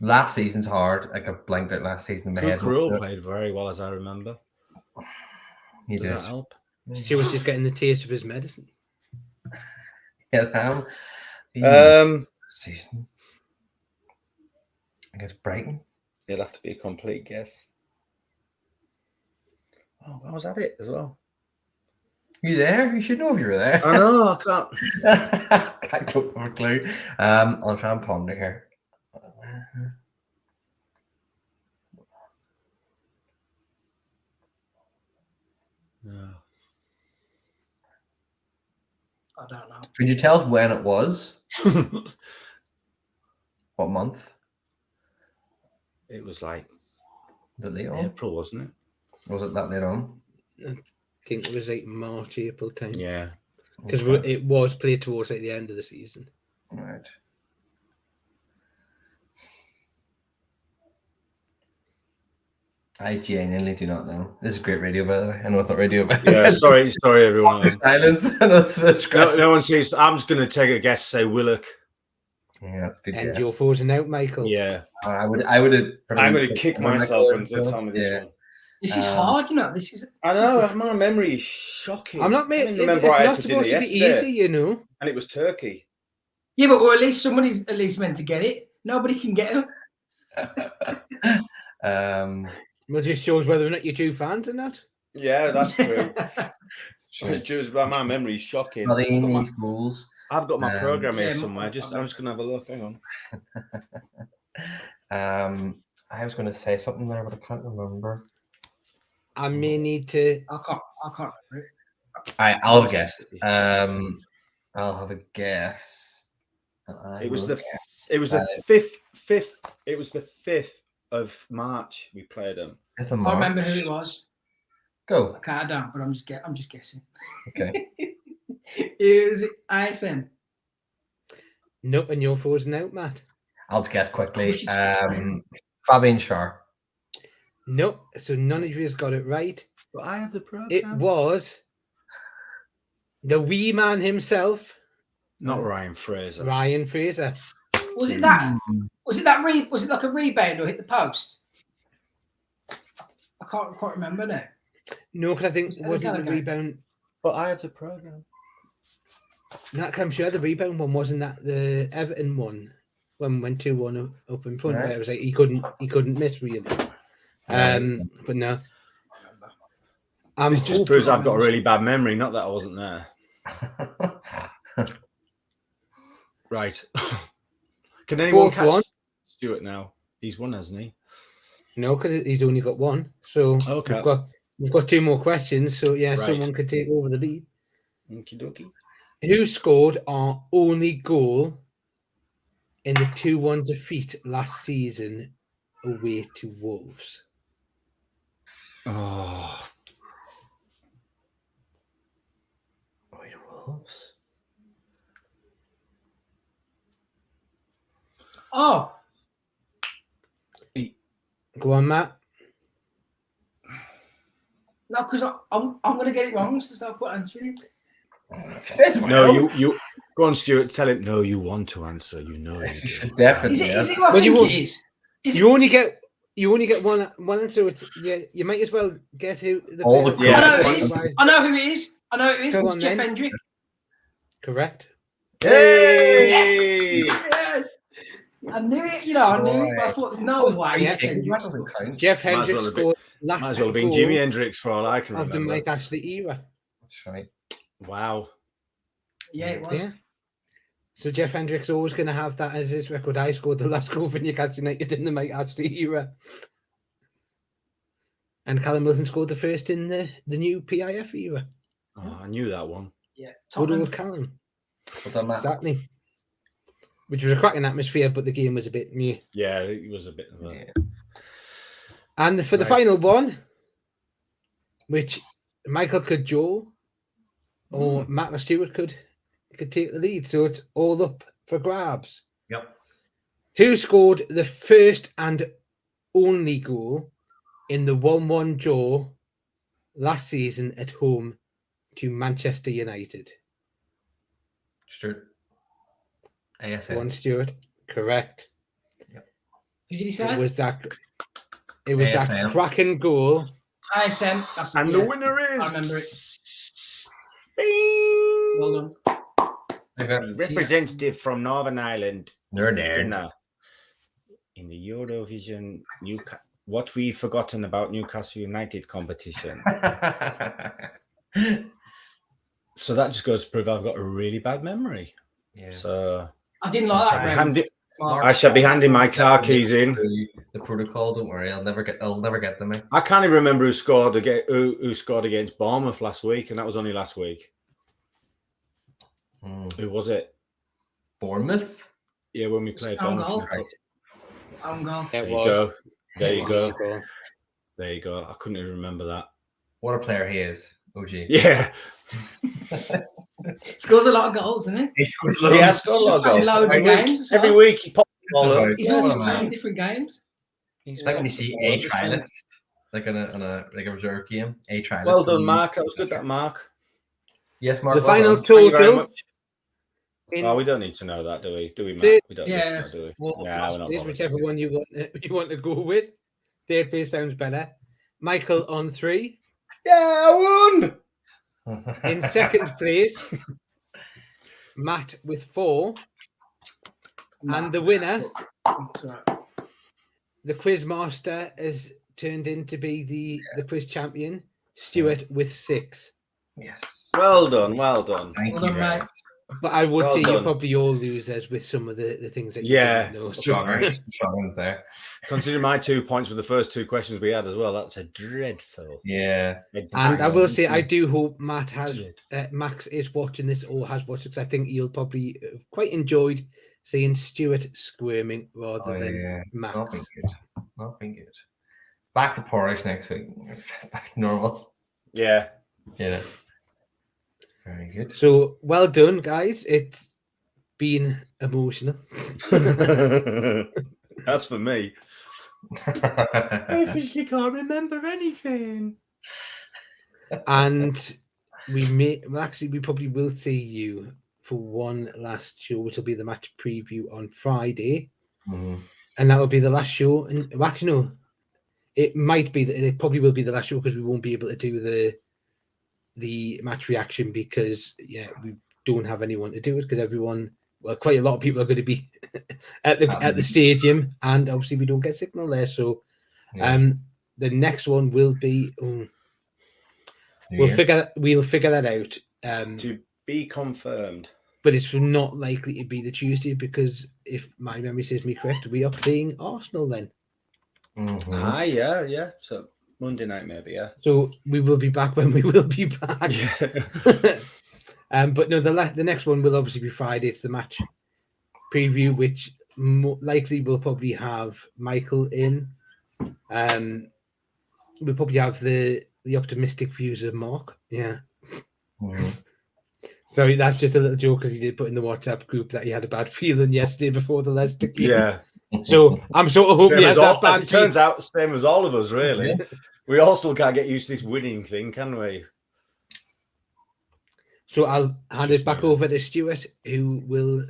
Last season's hard. Like I blanked out last season in my head. Kukurul played very well, as I remember. He Does did. that help? Stuart's just getting the taste of his medicine. Yeah, season against Brighton. It'll have to be a complete guess. Oh, I was at it as well. You there? You should know if you were there. I know, I can't. I don't have a clue. I'll try and ponder here. No. I don't know. Could you tell us when it was? What month? It was like Was it late on? April, wasn't it? Was it that late on? I think it was like March, April time. Yeah. Because it was played towards like the end of the season. Right. I genuinely do not know. This is great radio, by the way. I know it's not radio, but Yeah, sorry, everyone. silence. No one sees. I'm just going to take a guess. Say Willock. Yeah, that's a good. And guess. you're frozen out, Michael. Yeah, I would have. I'm going to kick myself into telling me this one. This is hard, you know. This is. I know. My memory is shocking. I'm not I making didn't it's remember what I had not for supposed dinner to be yesterday, easy, you know. and it was turkey. Yeah, but well, at least somebody's at least meant to get it. Nobody can get it. Well, it just shows whether or not you're true fans or not. Yeah, that's true. It's just, my memory is shocking. Not in these schools. I've got my program here yeah, somewhere. I'm just going to have a look. Hang on. I was going to say something there, but I can't remember. I may need to. I can't remember it. I'll have a guess. I'll have a guess. It was the 5th of March we played them. I remember who it was. Go. Okay, I don't, but I'm just guessing. Okay. It was ISM. Nope, and you're frozen out, Matt. I'll just guess quickly. We should skip Fabian Schär. Nope, so none of you has got it right. But I have the program. It was the wee man himself, Not Ryan Fraser. Ryan Fraser. Was it that? Was it like a rebound or hit the post? I can't quite remember now. No, because I think Was it wasn't the Gallagher? rebound. But I have the program. No, I'm sure the rebound one wasn't that the Everton one when we went 2-1 up in front. Right. Where it was like he couldn't miss really. But no. This just proves I've got a really bad memory. Not that I wasn't there. Right. Can anyone Fourth catch one? Stuart now? He's won, hasn't he? No, because he's only got one. So Okay. we've got 2 more questions. So yeah, Right. someone could take over the lead. Okie dokie. Who scored our only goal in the 2-1 defeat last season away to Wolves? Oh, Wait, Wolves. Oh, Go on, Matt. no, because I'm going to get it wrong, so I'll put answering it. no, you go on, Stuart. Tell him. No, you want to answer. You know you do. should definitely. Is it who I Well, you think won't. it is? Is You only get one answer. You might as well guess who the All the player- Yeah. I know who it is. Right. I know who it is. Come It's on, Jeff then. Hendrick. Correct. Hey! Yes. I knew it. You know, I knew it. But I thought there's no way. Yeah. Jeff That Hendrick. doesn't count. Jeff Might as Hendrick well have been- scored last Might as well have been goal Jimi Hendrix for all I can of the remember. Mike Ashley era. That's right. Wow. Yeah, it was. Yeah. So Jeff Hendrick's always going to have that as his record. I scored the last goal for Newcastle United in the Mike Ashley era. And Callum Wilson scored the first in the new PIF era. Oh, I knew that one. Yeah. Good Tottenham. old Callum. Well done, Matt. Exactly. Which was a cracking atmosphere, but the game was a bit meh. Yeah, it was a bit of a... Yeah. And for the Nice. final one, which Michael could draw, or Matt or Stewart could take the lead. So it's all up for grabs. Yep. Who scored the first and only goal in the 1-1 draw last season at home to Manchester United? Stuart. ASM. One, Stewart. Correct. Who did he It say? was that. It was that ASM. cracking goal. ISM. That's, And yeah, the winner I is... remember it. Bing! Well done. Okay. Representative from Northern Ireland. Nerd. Winner in the Eurovision What We've Forgotten About Newcastle United competition. So that just goes to prove I've got a really bad memory. Yeah. So I didn't like that. round. I shall be handing my car keys in. The protocol. Don't worry. I'll never get them. Eh? I can't even remember who scored against Bournemouth last week, and that was only last week. Who was it? Bournemouth. Yeah, when we played Own Bournemouth. goal. Right. Own goal. There It you was. go. There you It go. was a goal. There you go. I couldn't even remember that. What a player he is. OG. Yeah, Scores a lot of goals, isn't he? he has scored a lot of goals. Loads of Every week- games as well. Every week he pops the ball up. He's Yeah, always what a man. playing different games. It's like when you see a try list, like on a reserve game. A try list. Well done, Mark. That was good, that Mark. Yes, Mark. The well final done. Thank you very total. much. Oh, we don't need to know that, do we? Do we, Matt? Third- We don't Yeah, need to know, do Well, we? Nah, we're not it's bothered. whichever one you want to go with. Third place sounds better. Michael on 3. Yeah, I won! In second place, Matt with 4. And the winner, Sorry. the quiz master, has turned in to be the quiz champion, Stuart with 6. Yes. Well done, well done. Thank Well you. done, very mate. much. But I would Well say you're done. probably all losers with some of the things that Yeah, you don't know. Stronger. Stronger there. Consider my 2 points with the first 2 questions we had as well. That's a dreadful. Yeah. And I will say, I do hope Matt Max is watching this or has watched it, because I think he'll probably quite enjoyed seeing Stuart squirming rather than yeah. Max. Not been good. Not been good. Back to porridge next week. It's back to normal. Yeah. Yeah. Very good. So well done, guys. It's been emotional. That's for me. I officially can't remember anything. And we probably will see you for one last show, which will be the match preview on Friday. Mhm. And that will be the last show. And well, actually, no, it might be that it probably will be the last show because we won't be able to do the match reaction because we don't have anyone to do it because everyone, well, quite a lot of people are going to be at the stadium, and obviously we don't get signal there. So, the next one will be. We'll figure that out. To be confirmed. But it's not likely to be the Tuesday because if my memory serves me correct, we are playing Arsenal then. Mm-hmm. Yeah. So Monday night maybe, yeah. So we will be back when we will be back. Yeah. But no, the next one will obviously be Friday. It's the match preview, which likely will probably have Michael in. We'll probably have the optimistic views of Mark. Yeah. Mm-hmm. Sorry, that's just a little joke because he did put in the WhatsApp group that he had a bad feeling yesterday before the Leicester game. Yeah. So I'm sort of hoping he has that bad. As it turns out, same as all of us, really. We all still can't get used to this winning thing, can we? So I'll hand it back over to Stuart, who will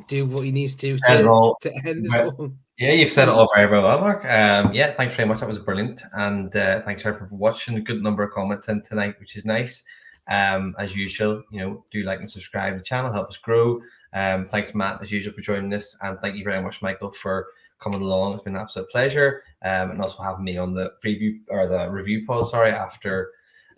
do what he needs to end this one. Yeah, you've said it all very well, Mark. Yeah, thanks very much. That was brilliant. And thanks everyone for watching. A good number of comments in tonight, which is nice. As usual, do like and subscribe to the channel, help us grow. Thanks, Matt, as usual, for joining us. And thank you very much, Michael, for coming along. It's been an absolute pleasure. And also having me on the preview or the review pod, after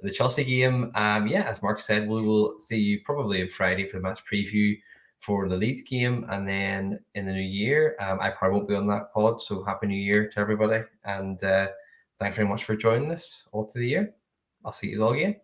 the Chelsea game. As Mark said, we will see you probably on Friday for the match preview for the Leeds game, and then in the new year, I probably won't be on that pod, so happy new year to everybody, and thanks very much for joining us all through the year. I'll see you all again.